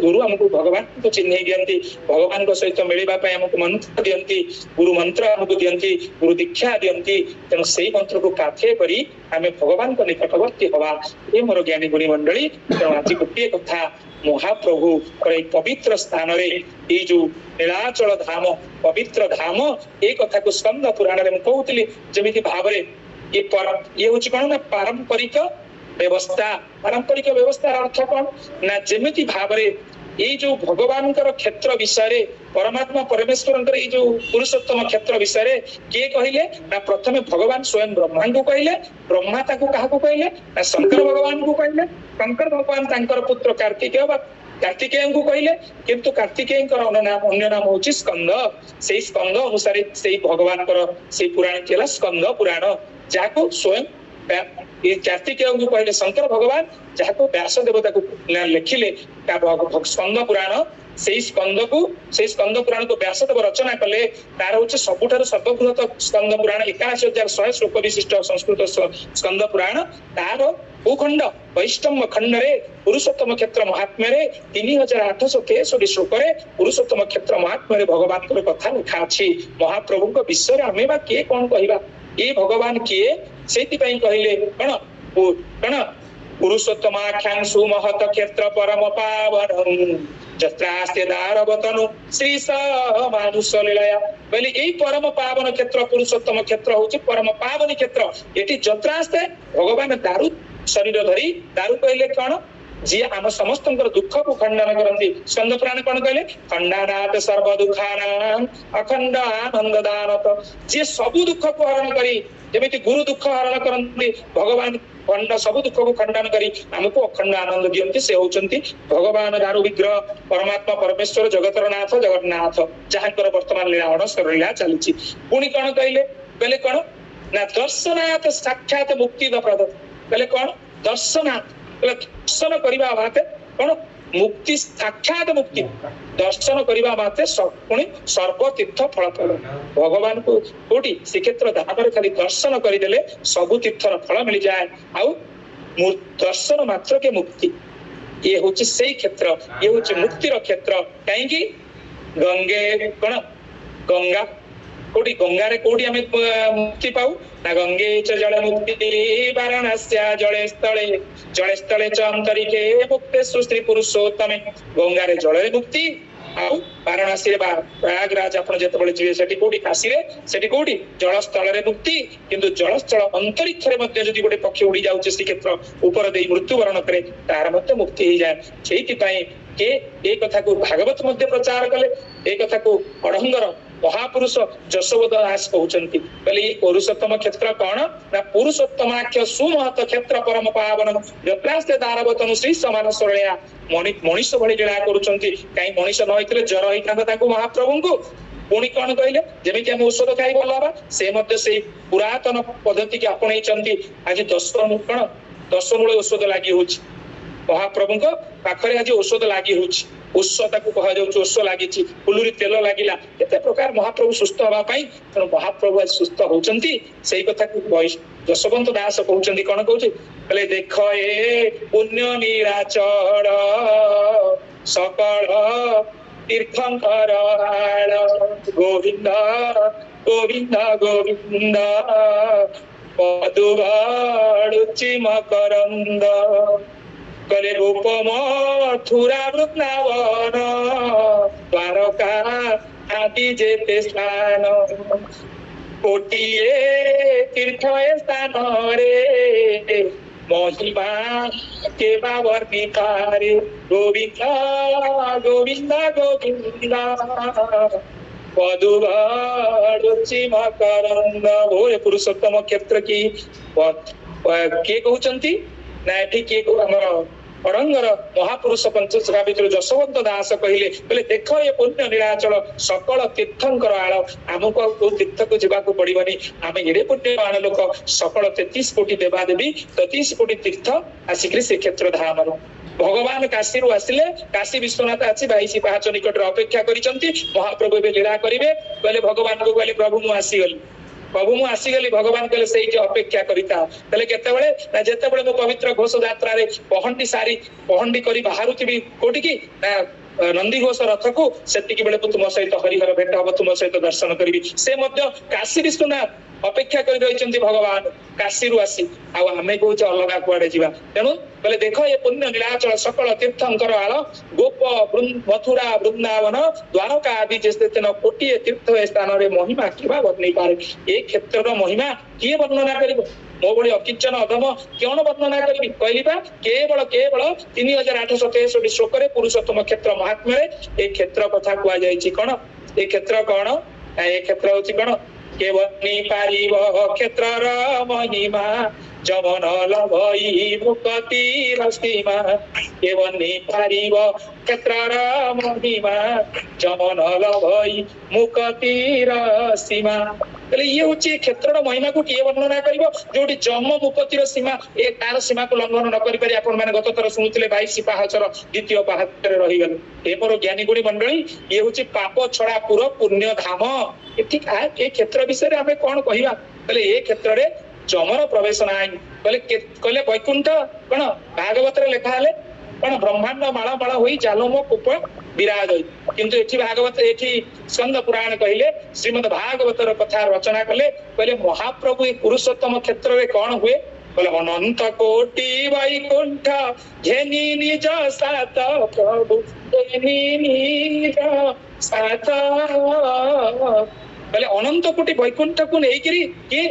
Speaker 1: ଗୁରୁ ଆମକୁ ଭଗବାନଙ୍କୁ ଚିହ୍ନେଇ ଦିଅନ୍ତି, ଭଗବାନଙ୍କ ସହିତ ମିଳିବା ପାଇଁ ଆମକୁ ମନ୍ତ୍ର ଦିଅନ୍ତି, ଗୁରୁ ମନ୍ତ୍ର ଆମକୁ ଦିଅନ୍ତି, ଗୁରୁ ଦୀକ୍ଷା ଦିଅନ୍ତି। ତେଣୁ ସେଇ ମନ୍ତ୍ରକୁ ପାଥେୟ କରି ଆମେ ଭଗବାନଙ୍କ ନିକଟବର୍ତ୍ତୀ ହବା। ଏ ମୋର ଜ୍ଞାନୀ ଗୁଣୀ ମଣ୍ଡଳୀ। ତେଣୁ ଆଜି ଗୋଟିଏ କଥା, ମହାପ୍ରଭୁଙ୍କର ଏଇ ପବିତ୍ର ସ୍ଥାନରେ, ଏଇ ଯୋଉ ନୀଳାଚଳ ଧାମ, ପବିତ୍ର ଧାମ, ଏ କଥାକୁ ସ୍କନ୍ଦ ପୁରାଣରେ ମୁଁ କହୁଥିଲି ଯେମିତି ଭାବରେ ଇଏ ହଉଛି କଣ ନା ପାରମ୍ପରିକ ବ୍ୟବସ୍ଥା। ପାରମ୍ପରିକ ବ୍ୟବସ୍ଥାର ଅର୍ଥ କଣ ନା ଯେମିତି ଭାବରେ ये जो भगवान क्षेत्र विषय परमात्मा परमेश्वर ये जो पुरुषोत्तम क्षेत्र विषय किए कहले ना प्रथमे भगवान स्वयं ब्रह्मा को कहले ब्रह्मा ताकू क्या कहले ना शंकर भगवान को कहले शंकर भगवान तांकर पुत्र कार्तिकेय कार्तिकेय को कहले किंतु कार्तिकेय अन्य नाम हूँ स्कंद से स्कंद अनुसार से भगवान से पुराण कहला स्कंद पुराण जहाँ स्वयं कार्तिकेय को कहले शंकर भगवान जहाँ व्यास देवता को लिखिले स्कंद पुराण से स्कंद पुराण को व्यासदेव रचना कले तार हूँ सबुठार सर्वबृहत स्कंद पुराण 81,100 श्लोक विशिष्ट संस्कृत स्कंद पुराण तार भूखंड वैष्णव खंड रे पुरुषोत्तम क्षेत्र महात्म्य रे 3,863 श्लोक रे पुरुषोत्तम क्षेत्र महात्म्य रे भगवान कथा लिखा अछि महाप्रभु विषय आमे बा किए कौन कहवा ये भगवान किए से कहले कौन पुरुषोत्तमाख्यांशु महत क्षेत्र परम पावन जत्रास्ते दारवतनु श्री मानुष लीलाया बोले यही परम पावन क्षेत्र पुरुषोत्तम क्षेत्र हूँ परम पावन क्षेत्र ये जत्रास्ते भगवान दारु शरीर धरी दारु कहले कौन जी आम समस्त दुख को खंडन करती स्कंद पुराण कौन कहले खंडानाथ सर्व दुखानां अखंड आनंद दानत जी सबु दुख को हरण करी जमी गुरु दुख हरण करती भगवान खंड सब दुख को खंडन करी आमको अखंड आनंद दियंती से होचंती भगवान दारु विग्रह परमात्मा परमेश्वर जगतर नाथ जगन्नाथ जहाँकर वर्तमान लीला अणसर लीला चली पुणी कौन कहले कौन ना दर्शनाथ साक्षात मुक्ति प्रद कहले कौन दर्शनाथ दर्शन करने बाते कौन मुक्ति साक्षात मुक्ति दर्शन करने बाते पुणी सर्वतीर्थ फलप्रद भगवान को कोटी श्रीक्षेत्र धाम खाली दर्शन करदेले सबु तीर्थर फल मिल जाए आउ दर्शन मात्र के मुक्ति ये हूँ से क्षेत्र ये हूँ मुक्तिर क्षेत्र कहीं गंगे कौन गंगा कोटी गंगारे कोटी आम मुक्ति पाऊ ना गंगे च जल मुक्ति वाराणस्या जले स्थले च अंतरिके मुक्तेषु श्री पुरुषोत्तमे गंगारे जल मुक्ति आउ वाराणसी प्रयागराज आपन जेतबेले जिवे सेठी कोटी काशी रे सेठी कोटी जल स्थल रे मुक्ति किंतु जल स्थल अंतरिक्ष रे मध्ये जदि गोटे पक्षी उड़ी जाउचे श्री क्षेत्र ऊपर देई मृत्युवरण करे तार मध्ये मुक्ति हो जाए सेठी पई के ए कथा को भागवत मध्ये प्रचार कले ए कथा को अढ़ंगर महापुरुष जशोवध दास कहते बोले ये पुरुषोत्तम क्षेत्र कौन ना पुरुषोत्तमाख्य सुमहत क्षेत्र परम पावन जत्रास्ते दारवतनु श्री समान सरलिया मनीष भली लीला करुचंती कहीं मनीष न होइतले जर होइतांता महाप्रभु को पुणी कौन कहले जमिति हम औषध खाई भल हवा से मध्य से पुरातन पद्धति की आपणई आज 10 मूल औषध लगी हो महाप्रभु पाखरे आज औषध लगी हो औष लगी फुलुरी तेल लगिला केते प्रकार महाप्रभु सुस्थ हवापाई तेणु महाप्रभु आज सुस्थ होचंती से कथा को जशवंत दास कहउचंती कौन कहउचे बोले देख ए पुण्य निराचर सकल तीर्थंकर गोविंद गोविंद गोविंद पदुवाड़ुचि मकरंद कले रूप मथुरा वृंदावन द्वारका आदि जेते स्थान कोटिए तीर्थ स्थान रे महिमा के वर्णिता रे गोविंद गोविंद गोविंद पदुवाड़ुचि मकरंद भोरे पुरुषोत्तम क्षेत्र की किए कहउचंती ना एठी किए हमर अड़ंगर महापुरुष पंचसखा भितर जशवंत दास कहले बोले देख ये पुण्य नीलाचल सकल तीर्थंकर आड़ आमको तीर्थ को जावाक पड़ोनी आम एड़े पुण्यवान लोक सकल 33 कोटी देवादेवी 33 कोटी तीर्थ आसिक श्रीक्षेत्र धाम भगवान काशी रु आसिले काशी विश्वनाथ आसी 22 पाहाच निकट अपेक्षा करिसंती महाप्रभु लीला करिवे कहले भगवान को कहले प्रभु मु आसीगली प्रभु मु आसीगली भगवान कहले से अपेक्षा करिता तले केतेबेले ना जेतेबेले मो पवित्र घोष यात्रा रे पहंडी करी बाहरुथिबी कोठी की ना नंदी घोष रथ को सेतिकी बेले तुम सहित हरिहर भेट हम तुम सहित दर्शन करी से काशी विश्वनाथ अपेक्षा कर रही भगवान काशी आसी आमे कौचे अलग कुआडे जा तेणु बोले देख ये पुण्य नीलाचल सकल तीर्थंकर आल गोप मथुरा वृंदावन द्वारका आदि जैसे कोटी तीर्थ स्थान महिमा क्या वर्णई पारे ये क्षेत्र महिमा किए वर्णना कर मो भाई अकिंचन अधम कौन वर्णना करी कहली केवल केवल 3863 श्लोक पुरुषोत्तम क्षेत्र महात्म्य ये क्षेत्र कथा कहुई कौन ये क्षेत्र कौन ये क्षेत्र हूँ कौन केवनी पारिब क्षेत्र महिमा जमन लभई मुक्ति सीमा केवनी पारिब क्षेत्र महिमा जमन लभई मुक्ति सीमा ये हूँ क्षेत्र महिमा को किए वर्णना कर जो जम मुक्तिर सीमा ए तार सीमा को लंघन न करें आपण गत थर शुणुते 22 पाहाचर द्वितीय पाहाचर रहीगले ये मोर ज्ञानी गुणी मंडली ये हूँ पाप छड़ापुर पुण्य धाम ये क्षेत्र विषय आम कौन कहवा बोले ये क्षेत्र में जमर प्रवेश ना कहले वैकुंठ कौन भागवत लेखा कौन ब्रह्मांड माला माला हो जालम कूप विराज किंतु एठी भागवत एठी स्कंद पुराण कहले श्रीमद भागवतर कथा रचना कले कहले महाप्रभु पुरुषोत्तम क्षेत्र में कौन हुए बोले अनंत कोटि वैकुंठ घेनी निज सात प्रभु घेनी निज सात बोले अनंत कोटि वैकुंठ को लेकिरी कि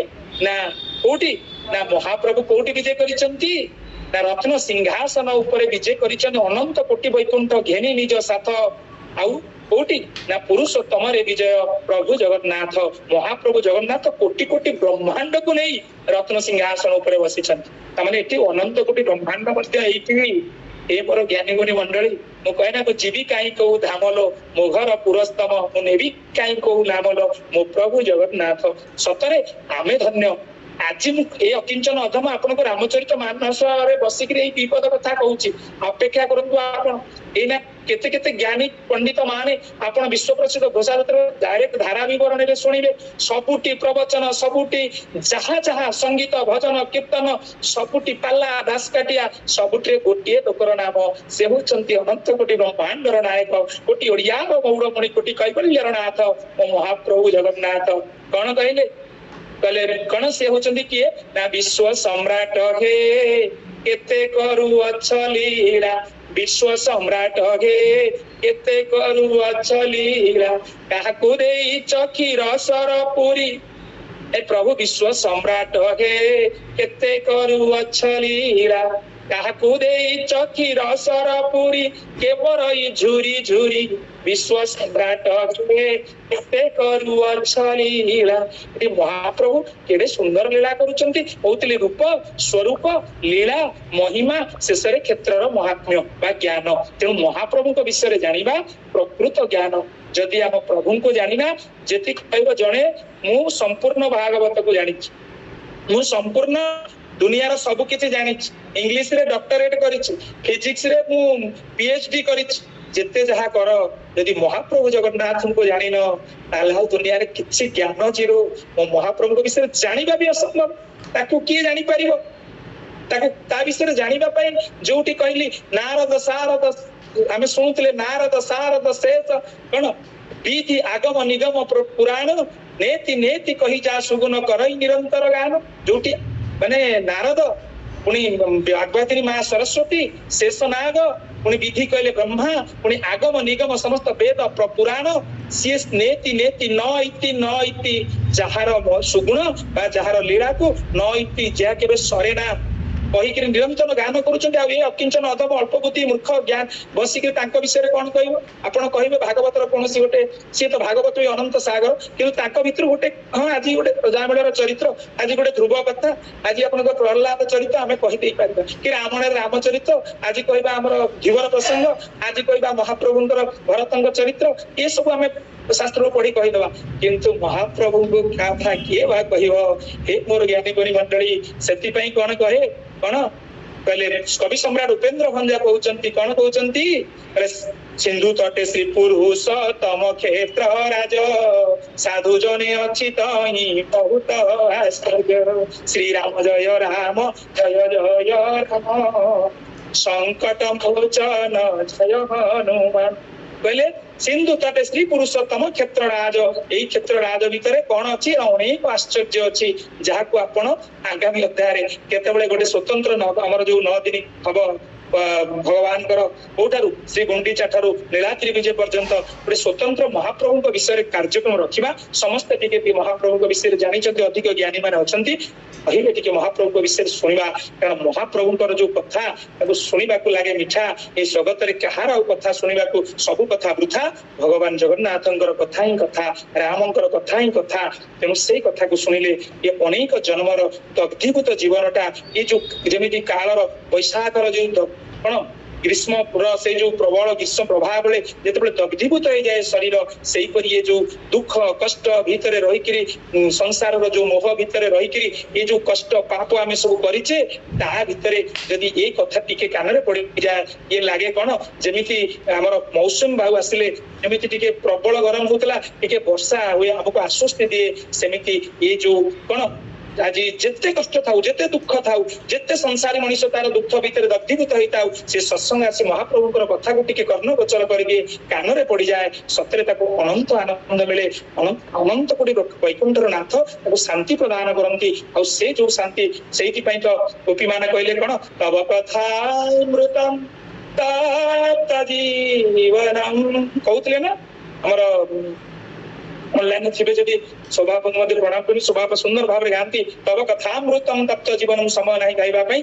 Speaker 1: ना कोटि ना महाप्रभु कोटि विजय करिसंती ना रत्न सिंहासन ऊपर विजय करिसंती अनंत कोटि वैकुंठ घेनी निज साथ आउ कोटि ना पुरुषोत्तम रे विजय प्रभु जगन्नाथ महाप्रभु जगन्नाथ कोटि कोटि ब्रह्मांड को नहीं रत्न सिंहासन ऊपर बसिसंती तामाने एठी अनंत कोटि ब्रह्मांड मध्य एठी ए मोर ज्ञानी गुणी मंडली मु कहना को जीवी कहीं कौ धामलो मो घर पुरस्तम मु नेबी कहीं कौ नामलो मो प्रभु जगन्नाथ सतरे आमे धन्य आज ए अकिंचन अधम आपन को रामचरित मानस बसिक विपद कथा कहूँ अपेक्षा करूँ आपण एना केते केते ज्ञानी पंडित माने आपण विश्व प्रसिद्ध घोषात्र डायरेक्ट धारा विवरण शुणिबे सबुटी प्रवचन सबुटी जहा जहा संगीत भजन कीर्तन सबुटी पाला दासकाटिया सबुटी गोटे लोकर नाम से होचंती अनंत कोटि ब्रह्मांडर नायक कोटि ओडियार गौरमणि कोटि कैवल्यर नाथ महाप्रभु जगन्नाथ कौन कहले कहले कौन से होचंती किए ना विश्व सम्राट हे केते करू अच्छ लीला विश्व सम्राट हे केते करू अच्छ लीला काकू देई चखी रसर पुरी ए प्रभु विश्व सम्राट हे केते करू अच्छ लीला काकू देई चखी रसर पुरी केवल झुरी झुरी विश्व सम्राट हे केते करू अच्छ लीला ये महाप्रभु केडे सुंदर लीला करूचंती कहउतले रूप स्वरूप लीला महिमा शेषरे क्षेत्रर महात्म्य बा ज्ञान तेणु महाप्रभु को विषय जानिबा प्रकृत ज्ञान जदि आम प्रभु को जानिना जेति कहबो जणे मु संपूर्ण भागवत को जानि मु संपूर्ण दुनिया सब किसी जानी इंग्लिश रे डॉक्टरेट करिछि फिजिक्स रे मु पीएचडी करिछि जेते जहा कर यदि महाप्रभु जगन्नाथ को जानिन ताले दुनिया रे किछि ज्ञान जीरो मो महाप्रभु को विषय जानिबा भी असंभव ताकू किए जानि परिबो ताकू ता विषय जानिबा पई जोटी कहली नारद सारद आमे सुनुतले नारद सारद शेष कोन विधि आगम निगम पुराण नेति नेति कहि जा सुगुण करई निरंतर गान जोटी माने नारद पुणी भागवती माँ सरस्वती शेषनाग पुणी विधि कहले ब्रह्मा पुणी आगम निगम समस्त वेद पुराण सी नेति नेति न इति जहार सुगुण बा जहार लीला को न इति जहा केबे सरेना कहीकि निरंतर गान करुचंती आ अकिंचन अधम अल्प बुद्धि मूर्ख ज्ञान बसिक विषय कौन कहब आपड़ कहे भागवतर कौन गोटे सी तो भागवत भी अनंत सागर कि भितर गोटे हाँ आज गोटे प्रजामेलर चरित्र आज गोटे ध्रुव कथा आज आप प्रहलाद चरित्र आम कहीदे पार कि रामायण रामचरित्र आज कहवा आम धीवर प्रसंग आज कहवा महाप्रभुंर भरतंग चरित्र ये सब आम शास्त्र पढ़ी कहीदवा किंतु महाप्रभु को क्या किए बा कह हे मोर ज्ञानी गुणी मंडली से कौन कहे कौन कहले कवि सम्राट उपेन्द्र भंजा कहउचंती कौन कहउचंती सिंधु तटे श्री पुरुषोत्तम क्षेत्र राज साधु जने अछि तहि बहुत आश्चर्य श्री राम जय राम संकट मोचन जय हनुमान कहले सिंधु तटे श्री पुरुषोत्तम क्षेत्रराज यही क्षेत्रराज भितर कौन अच्छी अनेक आश्चर्य अच्छी जहाँ को आपण आगामी अध्याय केतबेले गोटे स्वतंत्र आमर जो 9 दिन हम भगवान कोठारू श्री गुंडीचा ठारू नीलाद्री विजय पर्यंत गोटे स्वतंत्र महाप्रभु विषय कार्यक्रम रखा समस्ते टिके महाप्रभु विषय जानते अधिक ज्ञानी मैंने अच्छा कहे टिके महाप्रभु विषय शुणा कारण महाप्रभुଙ୍କର जो कथा शुणा लगे मिठा ये जगत में कहार कथा शुणा सबू कथा वृथा भगवान जगन्नाथंकर कथा ही कथा रामंकर कथा ही कथा तेणु से कथा को शुणिले ये अनेक जन्मर दग्धीभूत जीवनटा ये जो जमी कालर वैशाखर जो कौन ग्रीष्म से जो प्रबल ग्रीष्म प्रभाव बेले जिते दग्धीभूत हो जाए शरीर से ये जो दुख कष्ट भितर रही संसार जो मोह भितर रही ये जो कष्ट पाप आम सब करे ता भितर जदि ये कथा टिके कान पड़ जाए ये लगे कौन जमी आम मौसम बायु आसिले जमी टिके प्रबल गरम होता टिके वर्षा हुए आमको आश्वस्ति दिए सेमती ये जो कौन आज जिते कष्ट था जिते दुख था जिते संसारी मनीष तार दुख भितर दग्धीभूत होता से सत्संग आसी महाप्रभुଙ୍କର कथा को टिके कर्ण गोचर करके कान पड़ जाए सतरे अनंत आनंद मिले अनंत कोटी वैकुंठर नाथ शांति प्रदान करती से जो शांति से तो गोपी मान कहले कौन तव कथामृतम जीवनम कहते ना आमर ऑनलाइन थे जब स्वभाव प्रणाम कर स्वभाव सुंदर भाव गाँती तब कथामृतम तप्त जीवन समय ना गाइबाई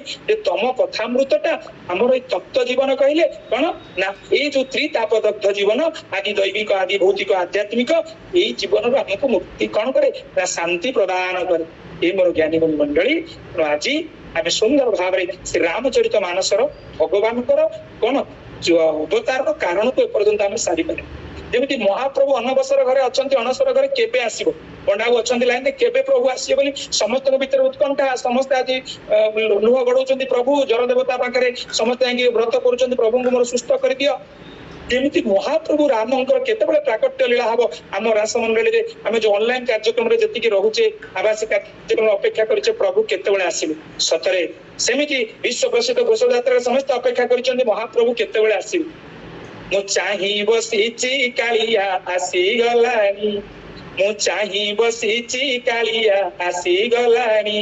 Speaker 1: तम कथामृतटा आमर तप्त जीवन कहले कौन ना ये जो त्रिताप दग्ध जीवन आदि दैविक आदि भौतिक आध्यात्मिक यही जीवन आमको मुक्ति कौन करे ना शांति प्रदान करे ये मोर ज्ञानी मंडली आज आम सुंदर भाव श्री रामचरित मानसर भगवान कौन जो अवतार कारण को एपर्यंत आम सारी पारे जमी महाप्रभु अनबसर घरे अच्छा अनसर घरे केबे आसीबो पंडा अच्छा लाइन केबे प्रभु आसीबे बोली समस्त भीतर उत्कंठा समस्त आज लुह गड़ौଛନ୍ତି प्रभु जल देवता पाखरे समस्त व्रत करुଛନ୍ତି प्रभु को मोर सुस्थ कर दियो जमी महाप्रभु रामंकर केतबेले प्राकट्य लीला हम आम रास मंडली आम जो ऑनलाइन कार्यक्रम जी रोचे आवासी कार्यक्रम अपेक्षा करे प्रभु केतबेले आसीबे सतरे सेमिति विश्व प्रसिद्ध घोष यात्रा समस्त अपेक्षा कर महाप्रभु केतबेले आसीबे मु चाही बसीची कालिया आसी गलानी मु चाही बसीची कालिया आसी गलानी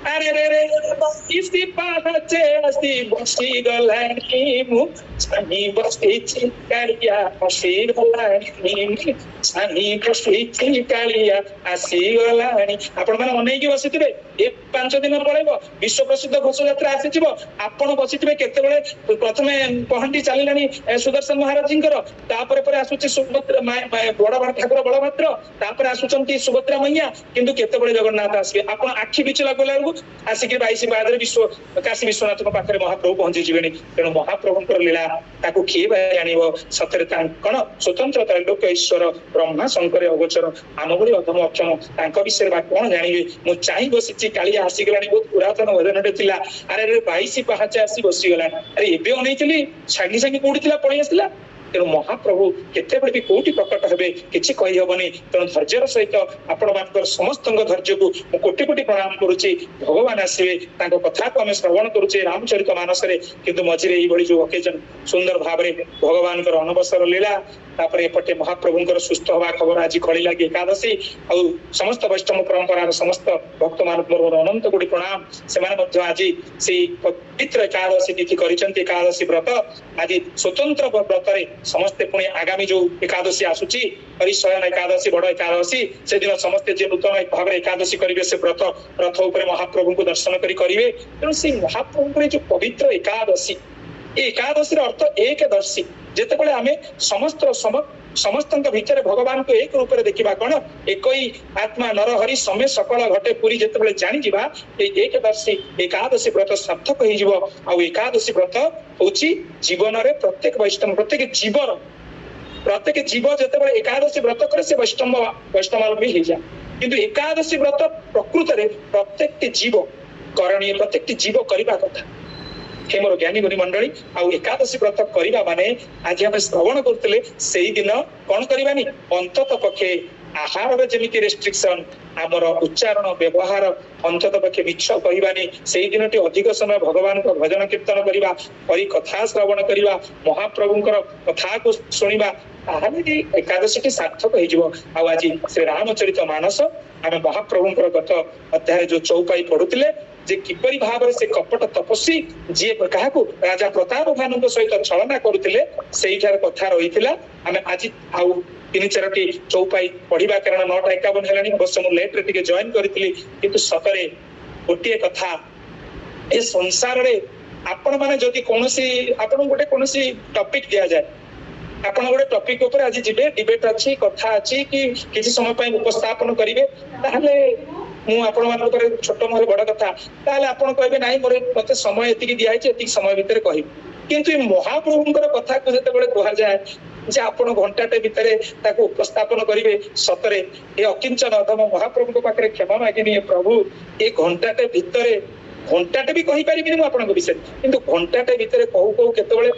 Speaker 1: अरे रे रे बसीची पाछे आसी बसी गलानी मु चाही बसीची कालिया आसी गलानी चाही बसीची कालिया आसी गलानी आपण माने अनेक बसिथिबे ए 5 दिन पळेबो विश्व प्रसिद्ध घोष यात्रा आसीथिबो आपण बसिथिबे केतेबेले प्रथमे पहंडी चलिलानी सुदर्शन महाराज जींकर तापर पर आसुची सुभद्रा बड़ ठाकुर बलभद्र तापर आसुचंती सुभद्रा मैया किंतु केतेबेले जगन्नाथ आसीबे आपण आखि बिचला गलागु आसिक 22 बादरे विश्व काशी विश्वनाथ पाखरे महाप्रभु पहुंची जीवेनी तेणु महाप्रभुଙ୍କର लीला ताकू किए जानिबो सतरे कौन स्वतंत्र त्रैलोक्य ईश्वर ब्रह्मा शंकर अगोचर आम भली अधम अक्षम तांको विषय कौन जानिबे मु चाहि बसिची कालिया आसीगलानी बहुत पुरातन भजनटे थिला अरे 22 पहाचे आसी बसीगला अरे एबे अनैतिली सांगे सांगे कोठी थिला पळै आसिला तेणु महाप्रभु केतेबेले भी कोटी प्रकट हेबे किछि कहि हबनी तेणु धैर्यर सहित आपण मानकर समस्त धैर्य को मु कोटी कोटी प्रणाम करूची भगवान आसीबे तांको कथा को हम श्रवण करूचे रामचरित मानस रे किंतु मझिरे ई बळी जो ओकेजन सुंदर भाव रे भगवानकर अनवसर लीला तापर एपटे महाप्रभुଙ୍କର सुस्थ हवा खबर आज खड़ी लगी एकादशी आ समस्त वैष्णव परंपरा समस्त भक्त मान मोर अनंत कोटी प्रणाम से आज से पवित्र एकादशी तिथि करिसंती एकादशी व्रत आज स्वतंत्र व्रत रे समस्ते पुणी आगामी जो एकादशी आसुची हरिशयन एकादशी बड़ एकादशी से दिन समस्ते जे नूतन भाव एकादशी करेंगे से व्रत रथ उपर महाप्रभु को दर्शन करेंगे तेणु से महाप्रभु जो पवित्र एकादशी एकादशी अर्थ एकदर्शी जितेबाला आम समस्त भितर भगवान को एक रूप में देखा कौन एक ही आत्मा नर हरि समय सकल घटे पूरी जिते जानी जावा एकदर्शी एकादशी व्रत सार्थक हो एकादशी व्रत हूँ जीवन में प्रत्येक वैष्णव प्रत्येक जीव जिते एकादशी व्रत करे से वैष्णवालंबी हो जाए किंतु एकादशी व्रत प्रकृत में प्रत्येक जीव करणीय प्रत्येक जीव करने कथा हे मोर ज्ञानी गुणी मंडली आ एकादशी व्रत करवा माने आज हम श्रवण करते से दिन कौन करवानी अंतत पक्षे आहार जमी रेस्ट्रिक्शन आमर उच्चारण व्यवहार अंतत पक्षे मिछ कहवानी से दिन अधिक समय भगवान को भजन कीर्तन करवा कथा श्रवण करवा महाप्रभुंकर कथा को शुणा ताहले एकादशी सार्थक हो। आज श्री रामचरित मानस आम महाप्रभुंकर गत अध्याय जो चौपाई पढ़ुले जे किपरि भाव से कपट तपस्वी जी क्या राजा प्रताप भानु सहित छलना करुले से कथा रही आम आज आउ 3-4टी चौपाई पढ़ा कारण 9:51 है अवश्य मुझे लेट्रे टे जॉइन करी कि सतरे गोटे कथा ए संसार रे आपण माने जदि कोनोसी आपण गोटे कोनोसी टॉपिक दिया जाए आपण गोटे टॉपिक ऊपर आज जिबे डिबेट अछि कथा अछि कि किछि समय पय उपस्थापन करिवे ताहले मु आपण मान ऊपर छोट मोर बड़ कथा ताहले आपण कहबे नाही मोर मते समय एतिकी दिया छै एतिकी समय भीतर कहि किंतु महाप्रभुंकर कथा को जते बेले कहा जाए जे आपण घंटाटे भितरे ताको उपस्थापन करिवे सतरे ए अकिंचन अधम महाप्रभु को पाखरे क्षमा मागिनी प्रभु ए घंटाटे भितरे घंटाटे भी कहि परिबिनी मु आपन विषय किंतु घंटाटे भितरे कहू कहू केतबेले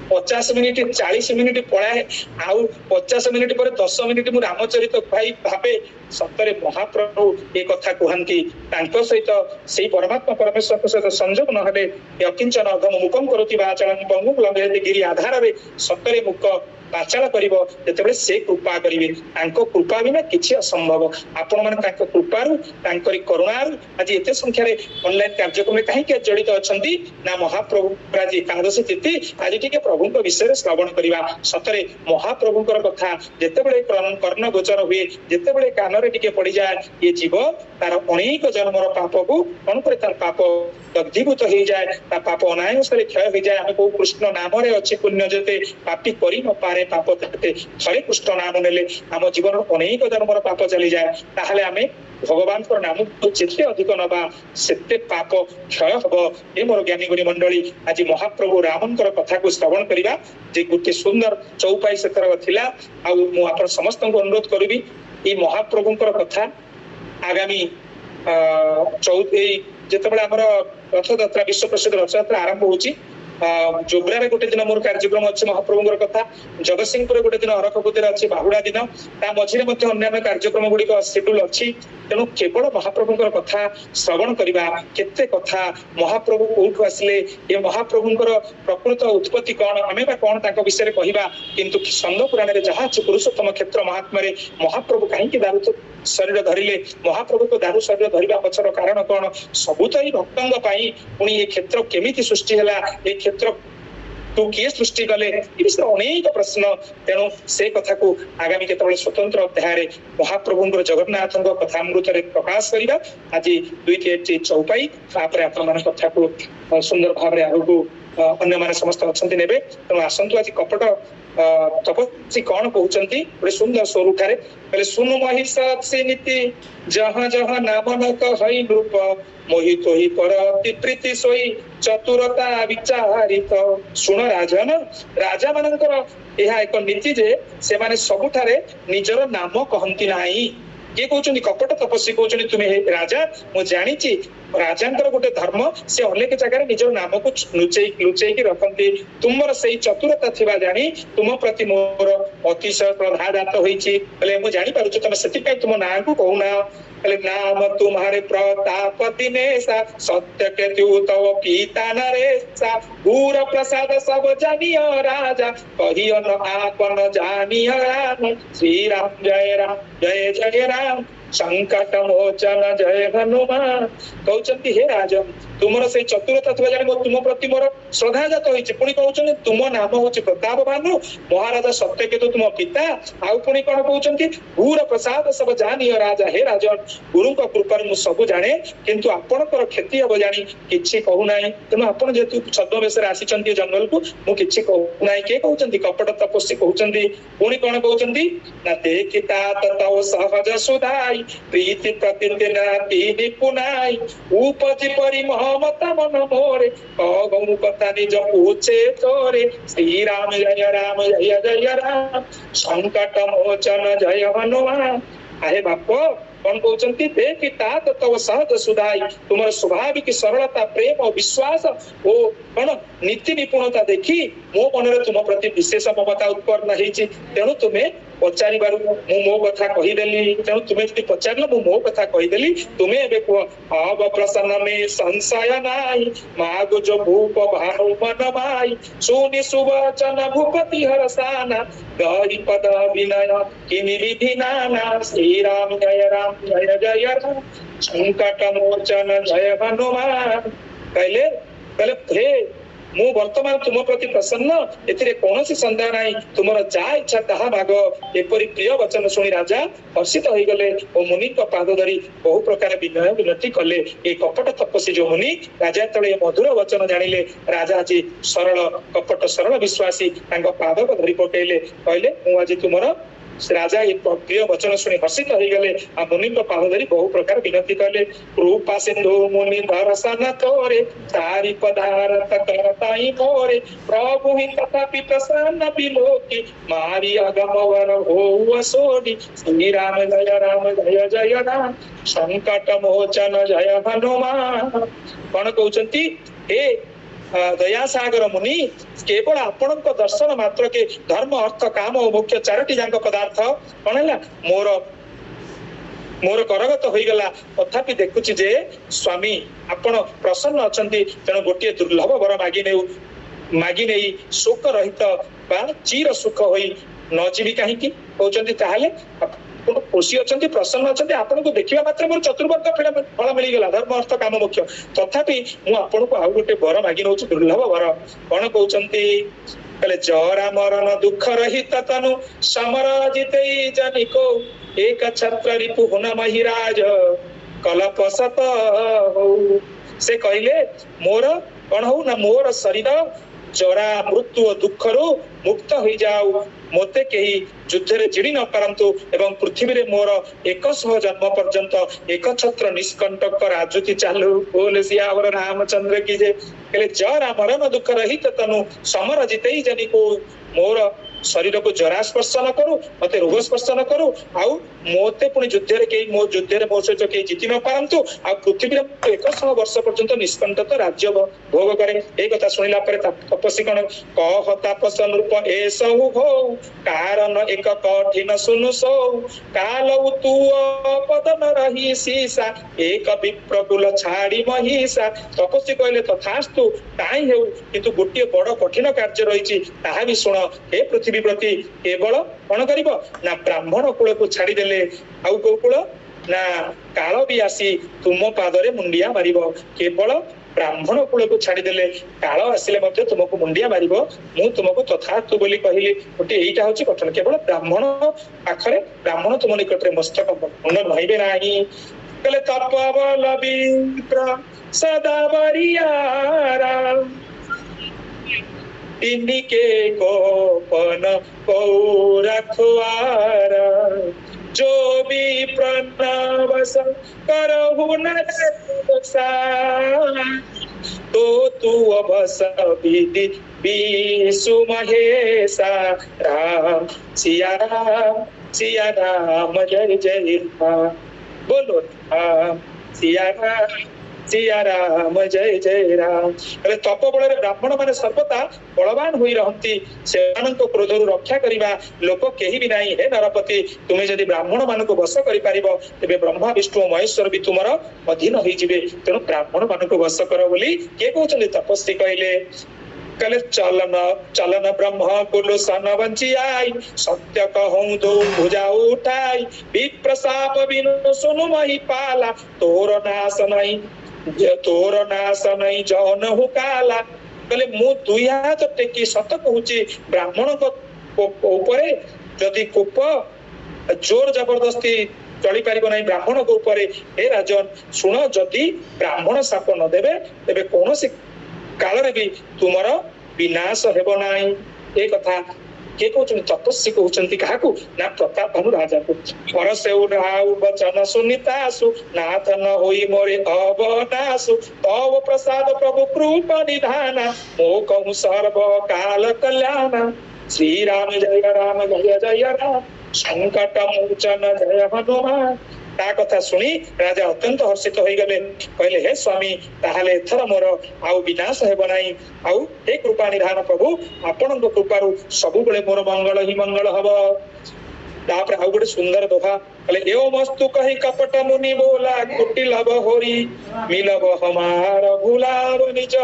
Speaker 1: 50 मिनिट 40 मिनिट पळाए आउ 50 मिनिट पर 10 मिनिट मु रामचरित भाई भाबे सतरे महाप्रभु ए कथा कहंती तांको सहित सेही परमात्मा परमेश्वर को सहित संयोग न हबे अकिंचन अधम मुकम करोति वाचलन पंगु लंघयति गिरि आधार रे सतरे मुक वाचाल करिवो जेतेबेले से कृपा करिवे तांको कृपा बिना किछि असंभव आपण माने तांको कृपारु तांकरी करुणारु आज एते संख्या रे ऑनलाइन कार्यक्रम में काहे के जड़ित अछंती ना महाप्रभु आज एकादशी तिथि आज टिके प्रभुंक विषय श्रवण करिवा सतरे महाप्रभुंकर कथा जेतेबेले कर्ण गोचर हुए जेतेबेले कान रे टिके पड़ी जाए ये जीव तार अनेक जन्मर पाप को कोन करे तार पाप दग्धीभूत हो जाए ता पाप अनायास रे क्षय हो जाए हम को कृष्ण नाम रे अछि पुण्य जते पापी करि न पारे पाप तते हरे कृष्ण नाम नेले हम जीवन अनेक जन्मर पाप चली जाए ताहले हमें भगवान को नाम जिते अधिक नबा सेते पाप क्षय हबो ए मोर ज्ञानी गुणी मंडली आज महाप्रभु रामंकर कथा को श्रवण करिवा जे गुटे सुंदर चौपाई सतर थिला आ मु आपन समस्त को अनुरोध करबी ई महाप्रभुंकर कथा आगामी 14 जेतेबेले हमर रथयात्रा विश्व प्रसिद्ध रथयात्रा आरंभ होची जोब्रा गोटे दिन मोर कार्यक्रम अच्छे महाप्रभुंर कथा जगतसिंहपुर गोटे दिन अरखपुतिर अच्छे बाहुड़ा दिन ता मझिरे मध्य अन्य कार्यक्रम गुड़िक शेड्यूल अच्छी तेणु केवल महाप्रभुंर कथा श्रवण करवा केते कथा महाप्रभु कोठु आसिले ये महाप्रभुंर प्रकृत उत्पत्ति कौन आमे बा कौन तांको विषय कहवा किंतु स्कंद पुराण रे जहा अछि पुरुषोत्तम क्षेत्र महात्मा रे महाप्रभु काहेकि दारु शरीर धरिले महाप्रभु को दारु शरीर धरिबा पछर कारण कौन सबु तो ही भक्तंग पाई पुणी ये क्षेत्र केमिति सृष्टि हला ये क्षेत्र तो किए सृष्टि कले अनेक प्रश्न तेणु से कथा को आगामी केतबेले स्वतंत्र अध्याय महाप्रभुंकर जगन्नाथ कथामृत प्रकाश करवा आज 2-3 चौपाई तापर आपण कथा को सुंदर भाव आगू अन्य माने समस्त अच्छे ने तेणु आसतु आज कपट तपस्वी कौन कहते गोटे सुंदर स्वर उठारे पहले सुन महिषी नीति जहाँ जहाँ नाम न कहि नृप मोहित ही पर प्रीति सोई चतुरता विचारित सुन राजन राजा मानकर यह एक नीति जे से माने सबुठारे निजर नाम कहती नाही किए कहते कपट तपस्वी कहते तुम्हें राजा मु जानी राजा गोटे धर्म से अनेक जगह निज नाम को लुचेकी रखती तुमर से चतुरता थिबा जानी तुम प्रति मोर अतिशय प्रधा जात होईची मु जानी पारुछु तुम सेति तुम ना को कहूना नाम तुम्हारे प्रताप दिनेशा सत्य के तव पिता नरेशा गुर प्रसाद सब जानिय राजा कहियो न आपन जानिय राम श्री राम जय जय राम संकट मोचन जय हनुमान कहते हे राजन तुमर से चतुरता थी जानी तुम प्रति मोर श्रद्धा जात होती पुणी कहते तुम नाम हूँ प्रताप भानु महाराजा सत्यकेतु तुम पिता आउ पुणी कौन कहते गुर प्रसाद सब जानी राजा हे राजन गुरु कृपार मु सब जाने किंतु आपणकर क्षति हम जानी किसी कहूना तेणु आप जेहतु छद्मवेश आसी जंगल को मुझे कहूना किए कहते कपट तपस्वी कहते पुणी कौन कहते ना देखिता तव सहज सुधाई प्रीति प्रति पुनाई उपजी परि ममता मन मोरे कहूँ कथा निज पूछे तोरे श्री राम जय जय राम संकट मोचन जय हनुमान आहे बाप कौन कहते देखिता तव सहज सुधाई तुम स्वाभाविक सरलता प्रेम और विश्वास ओ कौन नीति निपुणता देखी मो मन तुम प्रति विशेष ममता उत्पन्न होती तेणु तुम्हें ପଚାରିବାରୁ ମୁଁ ମୋ କଥା କହିଦେଲି, ତେଣୁ ତୁମେ ଯଦି ପଚାରିଲ ମୁଁ ମୋ କଥା କହିଦେଲି, ତୁମେ ଏବେ କୁହ ଅବ ପ୍ରସନ୍ନ ମେ ସଂଶୟ ନାଇ ମାଗୁ ଯୋ ଭୂପ ଭାଉ ମନ ମାଇ ସୁନି ସୁବଚନ ଭୂପତି ହରସାନା ଗରି ପଦ ବିନୟ କିନି ବିଧି ନାନା ଶ୍ରୀରାମ ଜୟ ରାମ संकट मोचन जय हनुमान। कहले कहले हे मु वर्तमान तुम प्रति प्रसन्न, एथिरे कोनोसी संदेह नाही, तुमर जा इच्छा ताहा माग। एपरि प्रिय वचन सुनी राजा हर्षित होई गले ओ मुनि को पाद धरी बहु प्रकार विनय विनती कले। ए कपट तपस्वी जो मुनि राजा तळे मधुर वचन जानिले, राजा जी सरल कपट सरल विश्वासी तांग पाद को धरी पकेले, कहले मु आज तुमर राजा ये प्रिय वचन सुनी हर्षित हो गले। आ मुनि को पाद धरी बहु प्रकार विनती कले। रूपा सिंधु मुनि दर्शन तोरे तारी पदारथ करताई मोरे प्रभु ही तथापि प्रसन्न बिलोकी मारी अगम वर हो सोडी श्री राम जय जय राम संकट मोचन जय हनुमान। कौन कहते हे दया सागर मुनि केवल आपण दर्शन मात्र के धर्म अर्थ काम और मुख्य चारोटी जाक पदार्थ कौन है मोर मोर करगत हो गला, तथापि देखुची जे स्वामी आपण प्रसन्न अछंती, तेणु गोटे दुर्लभ वर मागी नहीं शोक रहित बा चिर सुख होई न जीवी कहीं कहते ताहले खुशी अच्छा प्रसन्न अच्छा आपन को देखा मात्र मोर चतुर्वर्ग फल मिलगला धर्म अर्थ काम मुख्य, तथापि मुझे आउ गोटे वर मागि नौ दुर्लभ वर। कौन कहते कहले जरा मरण दुख रहित तनु समर जिते जनिको एक छत्र रिपु हुन महिराज कलप सत हो। से कहले मोर कौन हो ना मोर शरीर जरा मृत्यु दुख रु मुक्त हो जाऊ, मते कही युद्ध रे जिड़ी न पारंतु एवं पृथ्वी रे मोर 100 जन्म पर्यंत एक छत्र निष्कंटक राजुति चालू बोले सियावर रामचंद्र की जे। कहले जरा मरण दुख रहित तनु समर जिते जनी को मोर शरीर को जरा स्पर्श न करू, मत रोग स्पर्श न करू, आउ मोते पुणी युद्ध रे मो युद्ध रे मो सहित कहीं जीति न पारंतु, आ पृथ्वी रे 100 वर्ष पर्यंत निष्कंटक राज्य भोग करे। ए कथा सुनिला परे तपस्वी कण कह तापस रूप ए सब हो कारण एक कठिन सुनु सो काल तू पद न रही सीसा एक विप्रकुल छाड़ी महिषा। तपस्वी कहले तथास्तु ताई हेउ, किंतु गोटे बड़ कठिन कार्य रही ताहा भी सुन। हे पृथ्वी प्रति केवल कौन कर ना ब्राह्मण कूल को छाड़देले आउ कौ कूल ना काल भी आसी तुम पादरे मुंडिया मार, केवल ब्राह्मण कूल को छाड़देले काल आसिले तुमको मुंडिया मार, मु तुमको तथास्तु बोली कहली। गोटे यहीटा हूँ कठिन, केवल ब्राह्मण पाखरे ब्राह्मण तुम निकट में मस्तक मुंड नहबे नाही। कहले तपबल विप्र सदा बरियारा इनके गोपन को रखवारा जो भी प्रणवस करहु न तो तू अवस विधि विषु महेशा राम सिया राम जय जय राम बोलो राम सिया राम जय जय राम। तप बल ब्राह्मण माने सर्वदा बलवान होई रहंती, सेमानक क्रोधरु रक्षा करिबा लोक केही भी नाही। हे नरपति तुमे जदि ब्राह्मण मानक वश करि पारिबो तेबे ब्रह्मा विष्णु महेश्वर भी तुमर अधीन होई जिवे, तेणु ब्राह्मण मानक वश कर बोली के कहउछन तपस्वी कहले। कहले चलन चलन ब्रह्म कुल सन वंची आई सत्य कहूं दो भुजा उठाई विप्रसाप बिनु सुनु मही पाला तोर नाश नहीं जौन हुकाला। कहले मु दुई हाथ टेकी सत कहूची ब्राह्मण ऊपर जदि कोप जोर जबरदस्ती चली पारिबो नहीं ब्राह्मण को ऊपर। हे राजन सुन, जदि ब्राह्मण शाप न देबे तेबे कोनोसी काल रे भी तुमर विनाश हेबो नाही। ए कथा के कहउछन तपस्वी कहउछन काहाकू ना प्रताप भानु राजा को। परसे उडाउ वचन सुनितासु नाथ न होई मोरे अवनासु तव प्रसाद प्रभु कृपा निधाना मो कहूं सर्व काल कल्याण श्री राम जय जय राम संकट मोचन जय हनुमान। ता कथा सुनी राजा अत्यंत हर्षित हो गले। कहले हे स्वामी ताहले एथर मोर आउ विनाश हेब नाही, आउ हे कृपा निधान प्रभु आपणक कृपारु सबु बेले मोर मंगल ही मंगल हब। तापर आउ गोटे सुंदर दोहा कहले एव मस्तु कही कपट मुनि बोला कुटिल होरी मिलब हमार भूलाव निज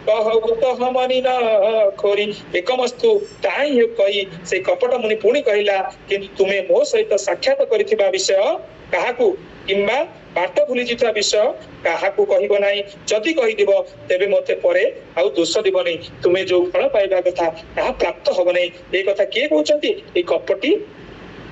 Speaker 1: कहु तो हमनी न खोरी एकमस्तु ताई कही से कपट मुनि पुणी कहला कि तुमे मो सहित साक्षात करिथिबा विषय काहाकू किंबा बाट भूली जिता विषय काहाकू कहब ना जदि कहीदेव तेबे मते परे आउ दोष दिब नहीं तुम्हें जो फल पाइबा कथा ताहा प्राप्त हब नहीं ए कथा किए कहउचंती ए कपटी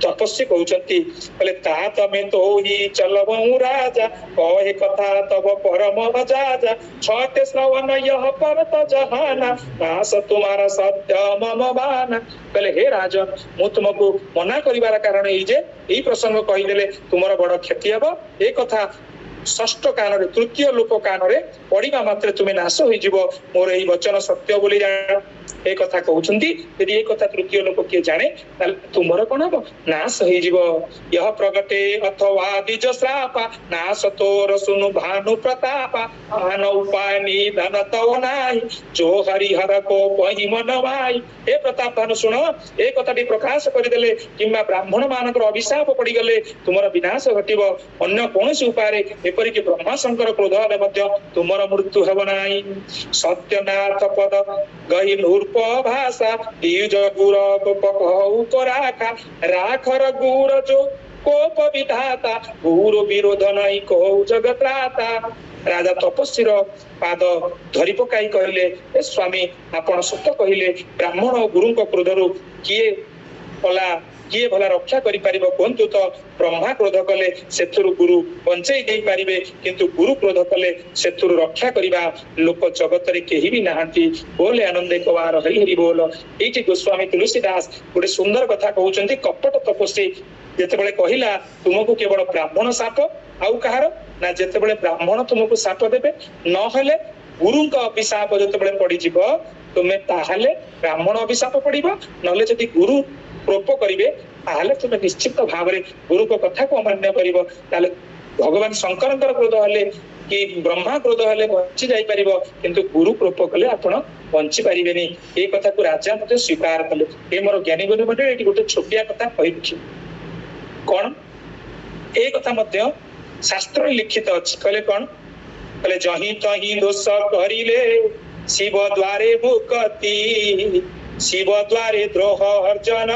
Speaker 1: तपस्वी कहउचंती बोले ता तमे तो ही चलबऊ राजा कहे कथा तब परम बजाजा छते श्रवण यह परत जहाना नास तुम्हारा सत्य मम बाना कहले हे राजन मु तुमको मना करिवार कारण ए जे एई प्रसंग कहिदेले तुमर बड़ क्षति हबो ए कथा षष्ठ कान तृतीय लोक कान पढ़ा मात्र तुम्हें नाश हो मोर यही वचन सत्य बोली जान एक कथा कहउछंती यदि एक कथा तृतीय लोक किए जाने तुमर कौन हम नाश हो यह प्रगटे अथवा द्विज श्रापा नाश तोर सुनु भानु प्रतापा आन उपाय निधन तो नाई जो हरिहर को पही मन भाई ए प्रताप भानु सुन ए कथा प्रकाश करदेले किंबा ब्राह्मण मानकर अभिशाप पड़गले तुमर विनाश घटिब अन्य कौन उपाय एपरिक ब्रह्मा शंकर क्रोध हेले मध्य तुमर मृत्यु हेब नाही सत्यनाथ पद गही नूर्प भाषा द्विज गुर गोप राखा राखर गुर जो कोप विधाता गुरु विरोध नहीं कहु जगत्राता राजा तपस्वी पाद धरी पकाई कहले ए स्वामी आपण सत्य कहले ब्राह्मण और गुरु क्रोधरु किए भला किए भला रक्षा करि परिबो कोंतु तो ब्रह्मा क्रोध कले सेथुरु गुरु बंचै देई परिबे किंतु गुरु क्रोध कले सेथुरु रक्षा करिबा लोक जगत रे केही भी नाहंती बोले आनंदे कवार हरि हरि बोल एठी गोस्वामी तुलसीदास गोटे सुंदर कथा कहउचंती कपट तपस्वी जेते बेले कहिला तुमको केवल ब्राह्मण साप आउ कहार ना जेते बेले ब्राह्मण तुमको साप देबे न हेले गुरु का अभिशाप जेते बेले पड़ी जिवो तुमे ताहाले ब्राह्मण अभिशाप पड़िबो नले जदि गुरु प्रोप करिवे ताहाले तुमे निश्चित भाव रे गुरु को कथा को अमान्य करिवो ताले भगवान शंकरंकर क्रोध हेले कि ब्रह्मा क्रोध हेले बंची जाई परिबो किंतु गुरु प्रोप कले आपण बंची परिबेनी ए कथा को राजा मते स्वीकार कले ए मोर ज्ञानी गुरु मते एटी गोटे छोटिया कथा कहिछि कोन ए कथा मते शास्त्र लिखित अछि कहले कोन कहले जही तही दोष करिले शिव द्वारे मुक्ति शिव द्वारे द्रोह अर्जन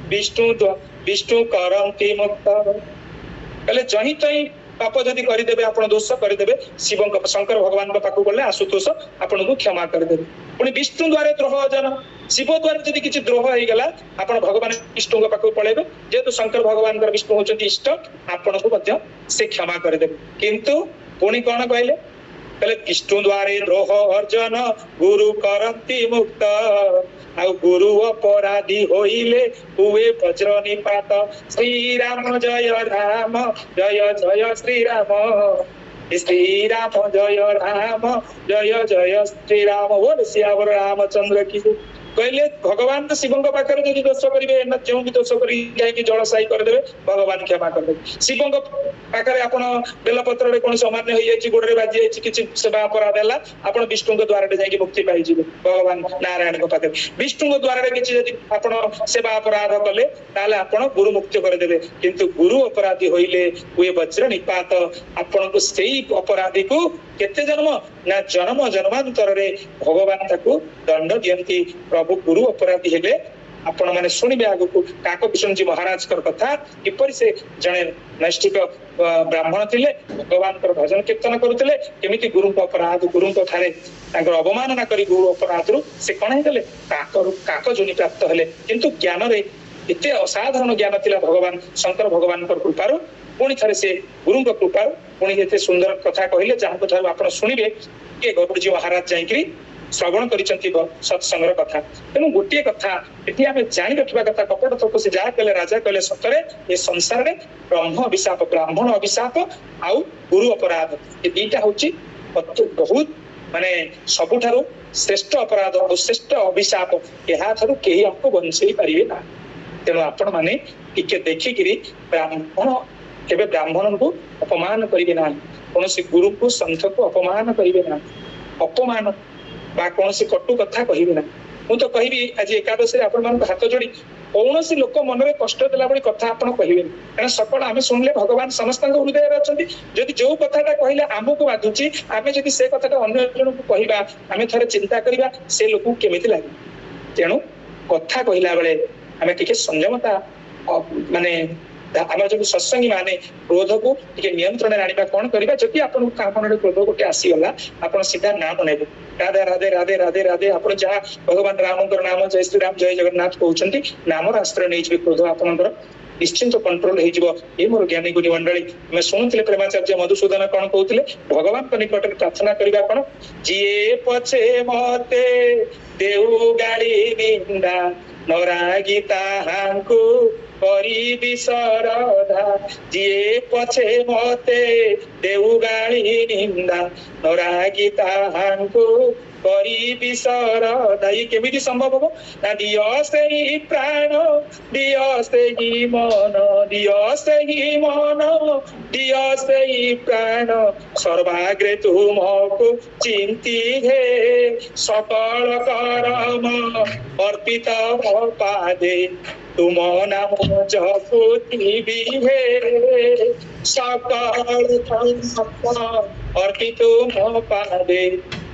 Speaker 1: विष्णु करंती मुक्त कहले जही तही पाप जदि करदेवे आप दोष करदेवे शिव शंकर भगवान पाखु गले आशुतोष आपन को क्षमा करदेवे पुणी विष्णु द्वारे द्रोह अर्जन शिव द्वारा जदि किसी द्रोह हो गला आपण भगवान विष्णु पाखु पळेबे जेतु शंकर भगवान विष्णु होचंती इष्ट आपन को मध्य से क्षमा करदेवे किंतु पुणी कौन कहले कहले विष्णु द्वारे द्रोह अर्जन गुरु करंती मुक्त आ गुरु अपराधी होइले हुए वज्र निपात श्री राम जय जय श्री राम जय जय श्री राम बोल सियावर रामचंद्र की कहले भगवान तो शिव पाखे जब दोष करेंगे जो भी दोष कर जल साई करदे भगवान क्षमा करदे शिव पाखे आप बेलपत्र कौन अमान्य हो गोड़े बाजी किसी सेवा अपराध है आप विष्णु द्वारा जाकि मुक्ति पाई भगवान नारायण पाखे विष्णु द्वारा किसी आप सेवा अपराध कले आप गुरु मुक्ति करदे किंतु गुरु अपराधी होइले हुए वज्र निपात आपण को सही अपराधी को केते जन्म ना जन्म जन्मांतर रे भगवान ताकू दंड दियंती प्रभु गुरु अपराधी हेले आपण माने सुनिबे आगु को काक विष्णु जी महाराज कर कथा किपरि से जने नैष्ठिक ब्राह्मण थिले भगवान कर भजन कीर्तन करुथिले केमिति गुरु को अपराध गुरु को थारे ताकर अवमानना करी गुरु अपराध रु से कोन हेले काक जोनि प्राप्त हेले किंतु ज्ञान रे एते असाधारण ज्ञान थिला भगवान शंकर भगवान कर कृपारु पुणी थे से गुरु कृपा पुणी एते सुंदर कथा कहले जहाँ ठार आप शुणिबे कि गरुड़जी महाराज जाइकरी श्रवण करिसंती सत्संगर कथा तेणु गोटे कथा एठी आमे जानि रखिबा कथा कपट तपस्वी जा कहले राजा कहले सतरे ए संसार रे ब्रह्म अभिशाप ब्राह्मण अभिशाप आउ गुरु अपराध ए दीटा होची बहुत माने सबुठारु श्रेष्ठ अपराध और श्रेष्ठ अभिशाप एहा थारु केही आपको बंचई परिबे ना तेणु आपण माने टिके देखिकिरी ब्राह्मण केबे ब्राह्मण को अपमान करिबे ना कौन गुरु को संत को अपमान करिबे ना अपमान बा कौन कटु कथा कहिबे ना मु तो कहबी आज एकादशी आपण मान हाथ जोड़ी କୌଣସି ଲୋକ ମନରେ କଷ୍ଟ ଦେଲା ଭଳି କଥା ଆପଣ କହିବେନି, କାରଣ ସକଳ ଆମେ ଶୁଣିଲେ ଭଗବାନ ସମସ୍ତଙ୍କ ହୃଦୟରେ ଅଛନ୍ତି। ଯଦି ଯୋଉ କଥାଟା କହିଲେ ଆମକୁ ବାଧୁଛି, ଆମେ ଯଦି ସେ କଥାଟା ଅନ୍ୟ ଜଣଙ୍କୁ କହିବା, ଆମେ ଥରେ ଚିନ୍ତା କରିବା ସେ ଲୋକକୁ କେମିତି ଲାଗେ। ତେଣୁ କଥା କହିଲା ବେଳେ ଆମେ ଟିକେ ସଂଯମତା ମାନେ ଆମର ଯୋଉ ସତ୍ସଙ୍ଗୀ ମାନେ କ୍ରୋଧକୁ ଟିକେ ନିୟନ୍ତ୍ରଣରେ ଆଣିବା। କଣ କରିବା, ଯଦି ଆପଣଙ୍କୁ କାହା ମନରେ କ୍ରୋଧ ଗୋଟେ ଆସିଗଲା, ଆପଣ ସିଧା ନାମ ନେବେ, ରାଧେ ରାଧେ ରାଧେ ରାଧେ ରାଧେ। ଆପଣ ଯାହା ଭଗବାନ ରାମଙ୍କର ନାମ ଜୟ ଶ୍ରୀରାମ ଜୟ ଜଗନ୍ନାଥ କହୁଛନ୍ତି, ନାମର ଆଶ୍ରୟ ନେଇଯିବେ, କ୍ରୋଧ ଆପଣଙ୍କର ନିଶ୍ଚିନ୍ତ କଣ୍ଟ୍ରୋଲ ହେଇଯିବ। ଏ ମୋର ଜ୍ଞାନୀ ଗୁଣି ମଣ୍ଡଳୀ, ଆମେ ଶୁଣୁଥିଲେ ପ୍ରେମାଚାର୍ଯ୍ୟ ମଧୁସୂଦନ କଣ କହୁଥିଲେ, ଭଗବାନଙ୍କ ନିକଟରେ ପ୍ରାର୍ଥନା କରିବା କଣ, ଯିଏ ପଛେ ମତେ ଦେଉ ଗାଳି ନିନ୍ଦା ନରାଗି ତାହାଙ୍କୁ କରିବି ଶରଧା। ଯିଏ ପଛେ ମତେ ଦେଉ ଗାଳି ନିନ୍ଦା ନରାଗି ତାହାଙ୍କୁ କରିବି ଶରଧା। ଇଏ କେମିତି ସମ୍ଭବ ହବ ନା, ଦିଅ ସେଇ ପ୍ରାଣ ଦିଅ ସେଇ ମନ, ଦିଅ ସେଇ ମନ ଦିଅ ସେଇ ପ୍ରାଣ, ସର୍ବାଗ୍ରେ ତୁମକୁ ଚିନ୍ତି ହେ ସକଳ କରମ ଅର୍ପିତ ମୋ ପାଦେ, ତୁମ ନାମ ଜପୁଥିବି ହେ ସକଳ ଅର୍ପିତ ମୋ ପାଦେ,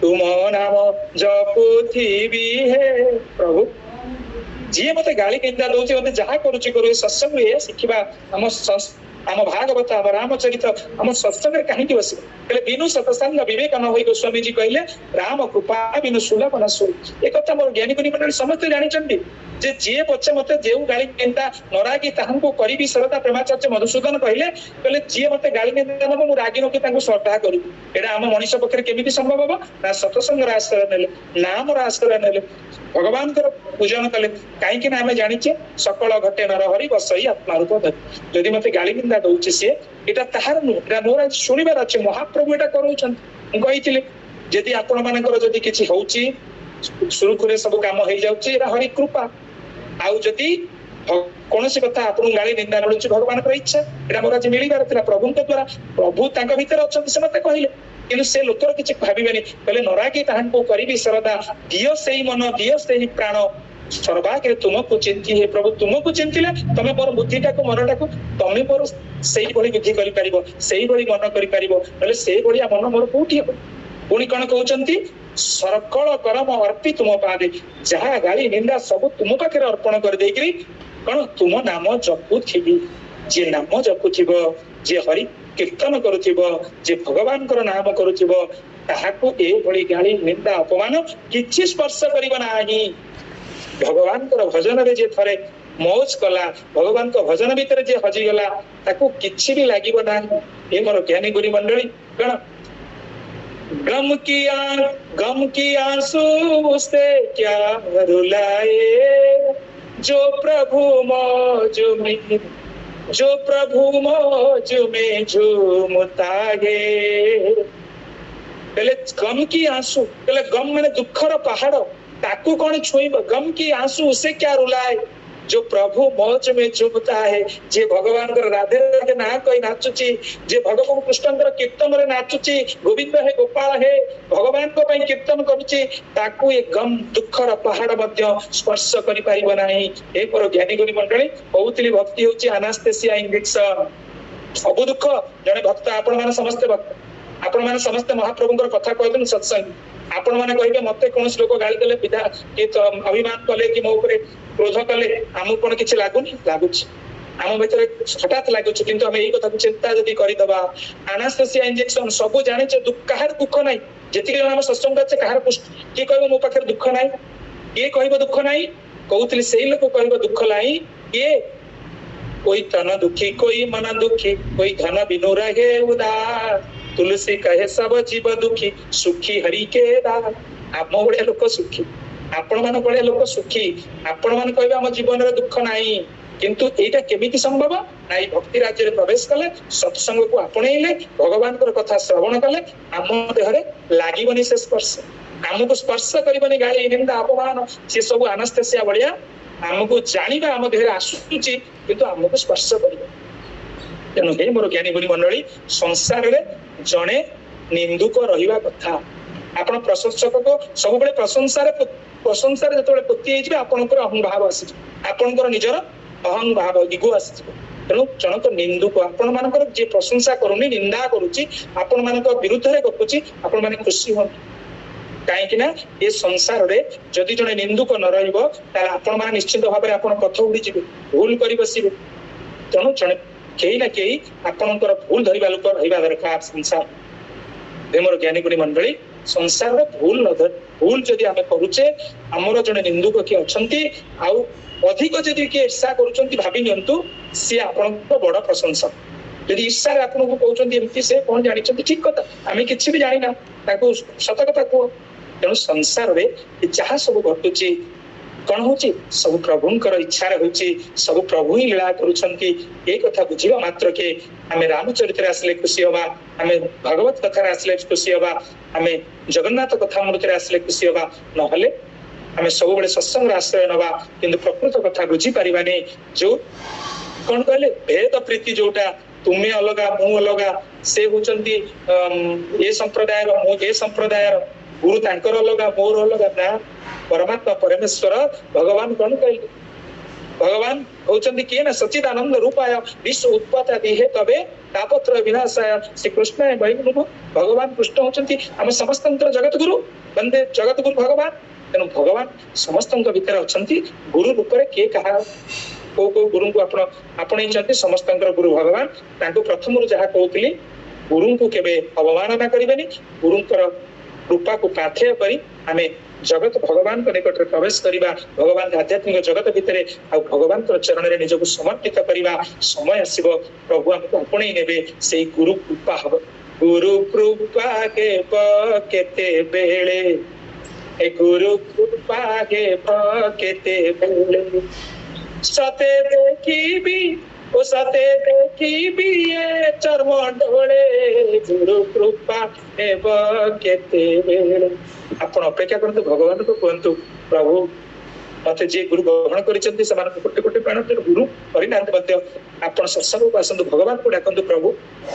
Speaker 1: ତୁମ ନାମ ଜପୁଥିବି ହେ। ପ୍ରଭୁ ଯିଏ ମତେ ଗାଳି ନିନ୍ଦା ଦଉଛି, ମତେ ଯାହା କରୁଛି କରୁ, ସତ୍ସଙ୍ଗରେ ଏଇଆ ଶିଖିବା। ଆମ ଭାଗବତ, ଆମ ରାମଚରିତ, ଆମ ସତ୍ସଙ୍ଗରେ କାହିଁକି ବସିବ? ହେଲେ ବିନୁ ସତସଙ୍ଗ ବିବେକ ନ ହୋଇ ଗୋସ୍ୱାମୀଜୀ କହିଲେ, ରାମ କୃପା ବିନୁ ସୁଲଭ ନ ସୋଇ। ଏ କଥା ମୋର ଜ୍ଞାନୀ ଗୁଣୀ ମଣ୍ଡଳୀ ସମସ୍ତେ ଜାଣିଛନ୍ତି ଯେ ଯିଏ ପଛେ ମତେ ଯେଉଁ ଗାଳି ନିନ୍ଦା ନରାଗି ତାହାଙ୍କୁ କରିବି ଶ୍ରଦ୍ଧା। ପ୍ରେମାଚାର୍ଯ୍ୟ ମଧୁସୂଦନ କହିଲେ ଯିଏ ମତେ ଗାଳି ନିନ୍ଦା ନବ, ମୁଁ ରାଗି ନକି ତାଙ୍କୁ ଶ୍ରଦ୍ଧା କରିବି। ଏଇଟା ଆମ ମଣିଷ ପକ୍ଷରେ କେମିତି ସମ୍ଭବ ହବ ନା, ସତସଙ୍ଗର ଆଶ୍ରୟ ନେଲେ, ନାମର ଆଶ୍ରୟ ନେଲେ, ଭଗବାନଙ୍କର ପୂଜନ କଲେ। କାହିଁକି ନା ଆମେ ଜାଣିଛେ ସକଳ ଘଟେ ନର ହରି ବସଇ ଆତ୍ମାରୂପ ଧରି। ଯଦି ମତେ ଗାଳି ନିନ୍ଦା ଦଉଛି ସିଏ, ଏଇଟା ତାହାର ନୁହେଁ, ଏଇଟା ମୋର ଆଜି ଶୁଣିବାର ଅଛି। ମହାପ୍ରଭୁ ଏଇଟା କରୁଛନ୍ତି। ମୁଁ କହିଥିଲି ଯଦି ଆପଣ ମାନଙ୍କର ଯଦି କିଛି ହଉଛି, ସୁରୁଖୁରୁରେ ସବୁ କାମ ହେଇଯାଉଛି, ଏଇଟା ହରି କୃପା। ଆଉ ଯଦି କୌଣସି କଥା ଆପଣଙ୍କୁ ଗାଳି ନିନ୍ଦା ମିଳୁଛି, ଭଗବାନଙ୍କର ଇଚ୍ଛା। ଏଇଟା ମୋର ଆଜି ମିଳିବାର ଥିଲା ପ୍ରଭୁଙ୍କ ଦ୍ଵାରା। ପ୍ରଭୁ ତାଙ୍କ ଭିତରେ ଅଛନ୍ତି, ସେ ମତେ କହିଲେ। କିନ୍ତୁ ସେ ଲୋକର କିଛି ଭାବିବେନି, କହିଲେ ନରାଗି ତାହାଙ୍କୁ କରିବି ଶ୍ରଦ୍ଧା, ଦିଅ ସେଇ ମନ ଦିଅ ସେଇ ପ୍ରାଣ, ସର୍ବାଗ୍ରେ ତୁମକୁ ଚିନ୍ତି ହେ ପ୍ରଭୁ। ତୁମକୁ ଚିନ୍ତିଲେ ତମେ ମୋର ବୁଦ୍ଧିଟାକୁ ମନଟାକୁ ତମେ ମୋର ସେଇଭଳି ବୁଦ୍ଧି କରିପାରିବ, ସେଇଭଳି ମନ କରିପାରିବ। ହେଲେ ସେଇଭଳିଆ ମନ ମୋର କୋଉଠି ହବ? ପୁଣି କଣ କହୁଛନ୍ତି, ସକଳ କରମ ଅର୍ପି ତୁମ ପାଦେ, ଯାହା ଗାଳି ନିନ୍ଦା ସବୁ ତୁମ ପାଖରେ ଅର୍ପଣ କରିଦେଇକିରି କଣ ତୁମ ନାମ ଜପୁଥିବି। ଯିଏ ନାମ ଜପୁଥିବ, ଯିଏ ହରି କୀର୍ତ୍ତନ କରୁଥିବ, ଯିଏ ଭଗବାନଙ୍କର ନାମ କରୁଥିବ, ତାହାକୁ ଏଭଳି ଗାଳି ନିନ୍ଦା ଅପମାନ କିଛି ସ୍ପର୍ଶ କରିବ ନାହିଁ। ଭଗବାନଙ୍କର ଭଜନରେ ଯିଏ ଥରେ ମୌଜ କଲା, ଭଗବାନଙ୍କ ଭଜନ ଭିତରେ ଯିଏ ହଜିଗଲା, ତାକୁ କିଛି ବି ଲାଗିବ ନାହିଁ। ଏ ମୋର ଜ୍ଞାନୀ ଗୁଣି ମଣ୍ଡଳୀ, କଣ गम की आंसू से क्या रुलाए, जो प्रभु मौज में झूमता है। पहले गम की आंसू, पहले गम मैंने दुखर पहाड़, ताकू कौन छुईब? गम की आंसू उसे क्या रुलाए, जो प्रभु मौज में झूमता है। जे भगवान राधे राधे ना कही नाचुची, जे भगवान कृष्ण कीर्तन रे नाचुची, गोविंद है गोपाल है भगवान को पई कीर्तन करुची, ताकू ए गम दुखर पहाड़ मध्य स्पर्श करि परिबो नाही। ए पर ज्ञानी गुणी मंडळी बहुतली भक्ति होची अनास्थेसिया इंजेक्शन। सब दुख जने भक्त, आपण माने समस्त भक्त, आपण माने समस्त महाप्रभुंकर कथा कहबेन सत्संग। आपण माने कहिबे मते कोनस लोक गाली देले, विधा कि अभिमान कले कि मो ऊपर क्रोध कले, आमु कोन किछि लागुनी? लागुछि, आम भीतर हठात लागुछि। किंतु हम एई कथा चिंता जदि करिदबा, अनास्थेसिया इंजेक्शन सब जानिछे, दुख काहर दुख नाही। जेति जण हम सत्संग करछे, काहर कि कहबो मो पाखर दुख नाही, के कहबो दुख नाही, कहउतली सेई लोक कहबो दुख नाही। के कोई तन दुखी कोई मन दुखी, कोई धन बिनु रहे उदार, तुलसी कहे सब जीव दुखी, सुखी हरि के दार। आम भलिया लोक सुखी, आपण मान भलिया लोक सुखी, आपण मान कहबे हम जीवन रे दुख नाही। किंतु एटा केमिति संभव ना, भक्ति राज्य रे प्रवेश कले, सत्संग को आपणैले, भगवान कथा श्रवण कले, आम देहरे लागिबनी से स्पर्श, आमको स्पर्श करबनी गाली निंदा अपमान, से सब अनास्थेसिया भलिया आमको जानिबा आम देहरे आसुची, किंतु आमको स्पर्श करिबो। तेणु हे मोर ज्ञानी गुणी मंडली, संसार रे जणे निंदुक रहिबा कथा, ଆପଣ ପ୍ରଶଂସକ ସବୁବେଳେ ପ୍ରଶଂସାରେ ଯେତେବେଳେ ପୋତି ହେଇଯିବେ ଆପଣଙ୍କର ଅହଂଭାବ ଆସିଯିବ, ଆପଣଙ୍କର ନିଜର ଅହଂଭାବ ଇଗୋ ଆସିଯିବ। ତେଣୁ ଜଣକ ନିନ୍ଦୁକ ଆପଣ ମାନଙ୍କର ଯିଏ ପ୍ରଶଂସା କରୁନି, ନିନ୍ଦା କରୁଛି, ଆପଣ ମାନଙ୍କ ବିରୁଦ୍ଧରେ ଗପୁଛି, ଆପଣ ମାନେ ଖୁସି ହୁଅନ୍ତୁ। କାହିଁକି ନା ଏ ସଂସାରରେ ଯଦି ଜଣେ ନିନ୍ଦୁକ ନ ରହିବ ତାହେଲେ ଆପଣ ମାନେ ନିଶ୍ଚିତ ଭାବରେ ଆପଣ ପଥ ଉଡିଯିବେ, ଭୁଲ କରି ବସିବେ। ତେଣୁ ଜଣେ କେହି ନା କେହି ଆପଣଙ୍କର ଭୁଲ ଧରିବା ଲୋକ ରହିବା ଦରକାର ସଂସାର। ମୋର ଜ୍ଞାନୀ ଗୁଣୀ ମଣ୍ଡଳୀ, ସଂସାରରେ ଭୁଲ ଯଦି ଆମେ କରୁଛେ, ଆମର ଜଣେ ନିନ୍ଦୁକ କିଏ ଅଛନ୍ତି, ଆଉ ଅଧିକ ଯଦି କିଏ ଇର୍ଷା କରୁଛନ୍ତି ଭାବି ନିଅନ୍ତୁ ସିଏ ଆପଣଙ୍କ ବଡ ପ୍ରଶଂସକ। ଯଦି ଇର୍ଷାରେ ଆପଣଙ୍କୁ କହୁଛନ୍ତି ଏମିତି ସେ କଣ ଜାଣିଛନ୍ତି, ଠିକ କଥା, ଆମେ କିଛି ବି ଜାଣିନା, ତାକୁ ସତ କଥା କୁହ। ତେଣୁ ସଂସାରରେ ଯାହା ସବୁ ଘଟୁଛି କଣ ହଉଛି, ସବୁ ପ୍ରଭୁଙ୍କର ଇଚ୍ଛାରେ ହଉଛି, ସବୁ ପ୍ରଭୁ ହିଁ ଲୀଳା କରୁଛନ୍ତି। ଏ କଥା ବୁଝିବା ମାତ୍ରକେ ଆମେ ରାମଚରିତରେ ଆସିଲେ ଖୁସି ହବା, ଆମେ ଭଗବତ କଥାରେ ଆସିଲେ ଖୁସି ହବା, ଆମେ ଜଗନ୍ନାଥ କଥା ଅମୃତରେ ଆସିଲେ ଖୁସି ହବା, ନହେଲେ ଆମେ ସବୁବେଳେ ସତ୍ସଙ୍ଗର ଆଶ୍ରୟ ନବା କିନ୍ତୁ ପ୍ରକୃତ କଥା ବୁଝିପାରିବାନି। ଯୋଉ କଣ କହିଲେ ଭେଦ ପ୍ରୀତି, ଯୋଉଟା ତୁମେ ଅଲଗା ମୁଁ ଅଲଗା, ସେ ହଉଛନ୍ତି ଏ ସମ୍ପ୍ରଦାୟର ମୁଁ ଏ ସମ୍ପ୍ରଦାୟର, ଗୁରୁ ତାଙ୍କର ଅଲଗା ମୋର ଅଲଗା, ନା ପରମାତ୍ମା ପରମେଶ୍ୱର ଭଗବାନ କଣ କହିଲେ, ଭଗବାନ ହଉଛନ୍ତି କିଏ ନା ସଚିଦାନନ୍ଦ ରୂପାୟ ବିଶ୍ୱ ଉତ୍ପତ୍ତି ହେତବେ ତାପତ୍ର ବିନାଶାୟ ଶ୍ରୀକୃଷ୍ଣ ବୈଗୁଣ। ଭଗବାନ କୃଷ୍ଣ ହଉଛନ୍ତି ଆମ ସମସ୍ତଙ୍କର ଜଗତଗୁରୁ, ବନ୍ଦେ ଜଗତଗୁରୁ ଭଗବାନ। ତେଣୁ ଭଗବାନ ସମସ୍ତଙ୍କ ଭିତରେ ଅଛନ୍ତି, ଗୁରୁ ରୂପରେ କିଏ କାହା କୋଉ କୋଉ ଗୁରୁଙ୍କୁ ଆପଣ ଆପଣେଇଛନ୍ତି, ସମସ୍ତଙ୍କର ଗୁରୁ ଭଗବାନ। ତାଙ୍କୁ ପ୍ରଥମରୁ ଯାହା କହୁଥିଲି, ଗୁରୁଙ୍କୁ କେବେ ଅବମାନନା କରିବେନି, ଗୁରୁଙ୍କର କୃପାକୁ ପାଥେୟ କରି ଆମେ ଜଗତ ଭଗବାନଙ୍କ ନିକଟରେ ପ୍ରବେଶ କରିବା, ଭଗବାନ ଆଧ୍ୟାତ୍ମିକ ଜଗତ ଭିତରେ ଆଉ ଭଗବାନଙ୍କର ଚରଣରେ ନିଜକୁ ସମର୍ପିତ କରିବା। ସମୟ ଆସିବ ପ୍ରଭୁ ଆମକୁ ଆପଣେଇ ନେବେ, ସେଇ ଗୁରୁ କୃପା ହବ। ଗୁରୁ କୃପା କେବ କେତେବେଳେ, ଏ ଗୁରୁ କୃପା କେବ କେତେବେଳେ, ସତେ ଦେଖିବି ଓ ସତେ ଦେଖିବି ଏ ଚର୍ମ ଡୋଳେ, ଗୁରୁ କୃପା ହେବ କେତେବେଳେ। ଆପଣ ଅପେକ୍ଷା କରନ୍ତୁ, ଭଗବାନଙ୍କୁ କୁହନ୍ତୁ ପ୍ରଭୁ ମତେ ଯିଏ ଗୁରୁ ଗ୍ରହଣ କରିଛନ୍ତି ସେମାନଙ୍କୁ କୋଟି କୋଟି ପ୍ରାଣ, ଗୁରୁ କରିନାହାନ୍ତି ମଧ୍ୟ ଆପଣ ସତ୍ସଙ୍ଗକୁ ଆସନ୍ତୁ, ଭଗବାନଙ୍କୁ ଡାକନ୍ତୁ, ପ୍ରଭୁ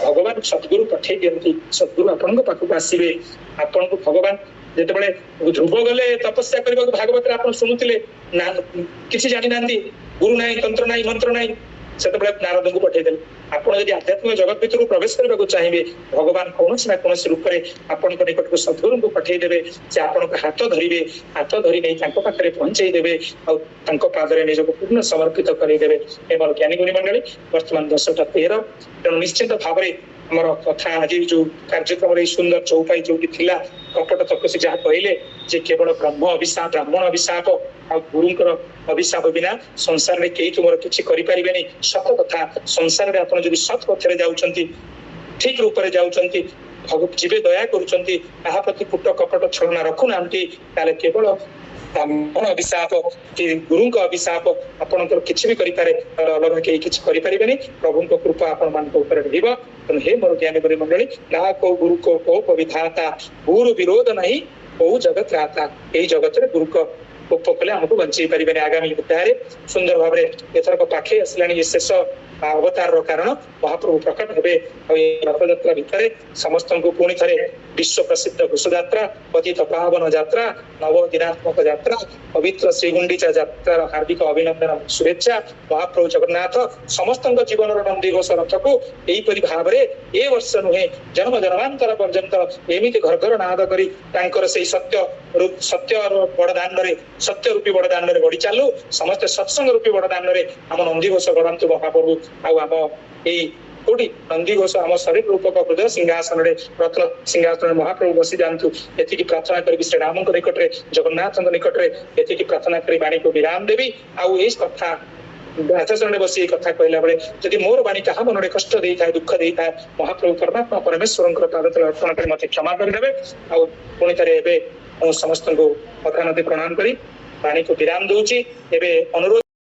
Speaker 1: ଭଗବାନ ସଦ୍ଗୁରୁ ପଠେଇ ଦିଅନ୍ତି, ସଦ୍ଗୁରୁ ଆପଣଙ୍କ ପାଖକୁ ଆସିବେ। ଆପଣଙ୍କୁ ଭଗବାନ ଯେତେବେଳେ ଧ୍ରୁବ ଗଲେ ତପସ୍ୟା କରିବାକୁ, ଭାଗବତରେ ଆପଣ ଶୁଣୁଥିଲେ, ନା କିଛି ଜାଣିନାହାନ୍ତି, ଗୁରୁ ନାହିଁ, ତନ୍ତ୍ର ନାହିଁ, ମନ୍ତ୍ର ନାହିଁ, ସେତେବେଳେ ନାରଦଙ୍କୁ ପଠେଇଦେଲେ। ଆପଣ ଯଦି ଆଧ୍ୟାତ୍ମିକ ଜଗତ ଭିତରକୁ ପ୍ରବେଶ କରିବାକୁ ଚାହିଁବେ, ଭଗବାନ କୌଣସି ନା କୌଣସି ରୂପରେ ଆପଣଙ୍କ ନିକଟକୁ ସଦ୍ଗୁରୁଙ୍କୁ ପଠେଇଦେବେ। ସେ ଆପଣଙ୍କ ହାତ ଧରିବେ, ହାତ ଧରି ନେଇ ତାଙ୍କ ପାଖରେ ପହଞ୍ଚେଇ ଦେବେ, ଆଉ ତାଙ୍କ ପାଦରେ ନିଜକୁ ପୂର୍ଣ୍ଣ ସମର୍ପିତ କରିଦେବେ। ଏ ମୋର ଜ୍ଞାନୀ ଗୁଣୀ ମଣ୍ଡଳୀ, ବର୍ତ୍ତମାନ 10:13। ତେଣୁ ନିଶ୍ଚିତ ଭାବରେ ଆମର କଥା ଆଜି ଯୋଉ କାର୍ଯ୍ୟକ୍ରମରେ ଏଇ ସୁନ୍ଦର ଚୌପାଇ ଯୋଉଠି ଥିଲା, କପଟ ତପସ୍ୱୀ ଯାହା କହିଲେ ଯେ କେବଳ ବ୍ରାହ୍ମଣ ଅଭିଶାପ ଆଉ ଗୁରୁଙ୍କର ଅଭିଶାପ ବିନା ସଂସାରରେ କେହି ତୁମର କିଛି କରିପାରିବେନି। ସତ କଥା, ସଂସାରରେ ଆପଣ ଯଦି ସତ୍ ପଥରେ ଯାଉଛନ୍ତି, ଠିକ ରୂପରେ ଯାଉଛନ୍ତି, ଯିବେ ଦୟା କରୁଛନ୍ତି, କାହା ପ୍ରତି କୂଟ କପଟ ଛଳନା ରଖୁନାହାନ୍ତି, ତାହେଲେ କେବଳ ବ୍ରାହ୍ମଣ ଅଭିଶାପ କି ଗୁରୁଙ୍କ ଅଭିଶାପ ଆପଣଙ୍କର କିଛି ବି କରିପାରେ, ଅଲଗା କେହି କିଛି କରିପାରିବେନି। ପ୍ରଭୁଙ୍କ କୃପା ଆପଣ ମାନଙ୍କ ଉପରେ ରହିବ। ତେଣୁ ହେ ମୋର ଜ୍ଞାନୀ ଗୁରୁ ମଣ୍ଡଳୀ, କାହା କୋଉ ଗୁରୁ କୋପ ବିଧାତା, ଗୁରୁ ବିରୋଧ ନାହିଁ କୋଉ ଜଗତ ରାତା। ଏଇ ଜଗତରେ ଗୁରୁଙ୍କ କୋପ କଲେ ଆମକୁ ବଞ୍ଚେଇ ପାରିବେନି। ଆଗାମୀ ଅଧ୍ୟାୟରେ ସୁନ୍ଦର ଭାବରେ ଏଥରକ ପାଖେଇ ଆସିଲାଣି ଏ ଶେଷ ଅବତାରର କାରଣ, ମହାପ୍ରଭୁ ପ୍ରକଟ ହେବେ। ଆଉ ଏଇ ରଥଯାତ୍ରା ଭିତରେ ସମସ୍ତଙ୍କୁ ପୁଣି ଥରେ ବିଶ୍ୱ ପ୍ରସିଦ୍ଧ ଘୋଷଯାତ୍ରା, ପତିତ ପାବନ ଯାତ୍ରା, ନବ ଦିନାତ୍ମକ ଯାତ୍ରା, ପବିତ୍ର ଶ୍ରୀଗୁଣ୍ଡିଚା ଯାତ୍ରାର ହାର୍ଦ୍ଦିକ ଅଭିନନ୍ଦନ, ଶୁଭେଚ୍ଛା। ମହାପ୍ରଭୁ ଜଗନ୍ନାଥ ସମସ୍ତଙ୍କ ଜୀବନର ନନ୍ଦିଘୋଷ ରଥକୁ ଏଇପରି ଭାବରେ ଏ ବର୍ଷ ନୁହେଁ, ଜନ୍ମ ଜନ୍ମାନ୍ତର ପର୍ଯ୍ୟନ୍ତ ଏମିତି ଘର ଘର ନାଦ କରି ତାଙ୍କର ସେଇ ସତ୍ୟ ବଡଦାଣ୍ଡରେ, ସତ୍ୟ ରୂପୀ ବଡଦାଣ୍ଡରେ ବଢି ଚାଲୁ। ସମସ୍ତେ ସତ୍ସଙ୍ଗ ରୂପୀ ବଡଦାଣ୍ଡରେ ଆମ ନନ୍ଦିଘୋଷ ଗଢନ୍ତୁ ମହାପ୍ରଭୁ। ଆଉ ଆମ ଏଇ କୋଉଠି ନନ୍ଦିଘୋଷ ଆମ ଶରୀର ରୂପକ ହୃଦୟ ସିଂହାସନରେ, ରତ୍ନ ସିଂହାସନରେ ମହାପ୍ରଭୁ ବସି ଯାଆନ୍ତୁ। ଏତିକି ପ୍ରାର୍ଥନା କରିବି ଶ୍ରୀରାମଙ୍କ ନିକଟରେ, ଜଗନ୍ନାଥଙ୍କ ନିକଟରେ ଏତିକି ପ୍ରାର୍ଥନା କରି ବାଣୀକୁ ବିରାମ ଦେବି। ଆଉ ଏଇ କଥା ରାଜଶରଣରେ ବସି ଏଇ କଥା କହିଲା ବେଳେ ଯଦି ମୋର ବାଣୀ କାହା ମନରେ କଷ୍ଟ ଦେଇଥାଏ, ଦୁଃଖ ଦେଇଥାଏ, ମହାପ୍ରଭୁ ପରମାତ୍ମା ପରମେଶ୍ୱରଙ୍କର ପାଦତଳେ ଅର୍ପଣ କରି ମତେ କ୍ଷମା କରିଦେବେ। ଆଉ ପୁଣି ଥରେ ଏବେ ମୁଁ ସମସ୍ତଙ୍କୁ ଅଧାନଦୀ ପ୍ରଣାମ କରି ବାଣୀକୁ ବିରାମ ଦଉଛି। ଏବେ ଅନୁରୋଧ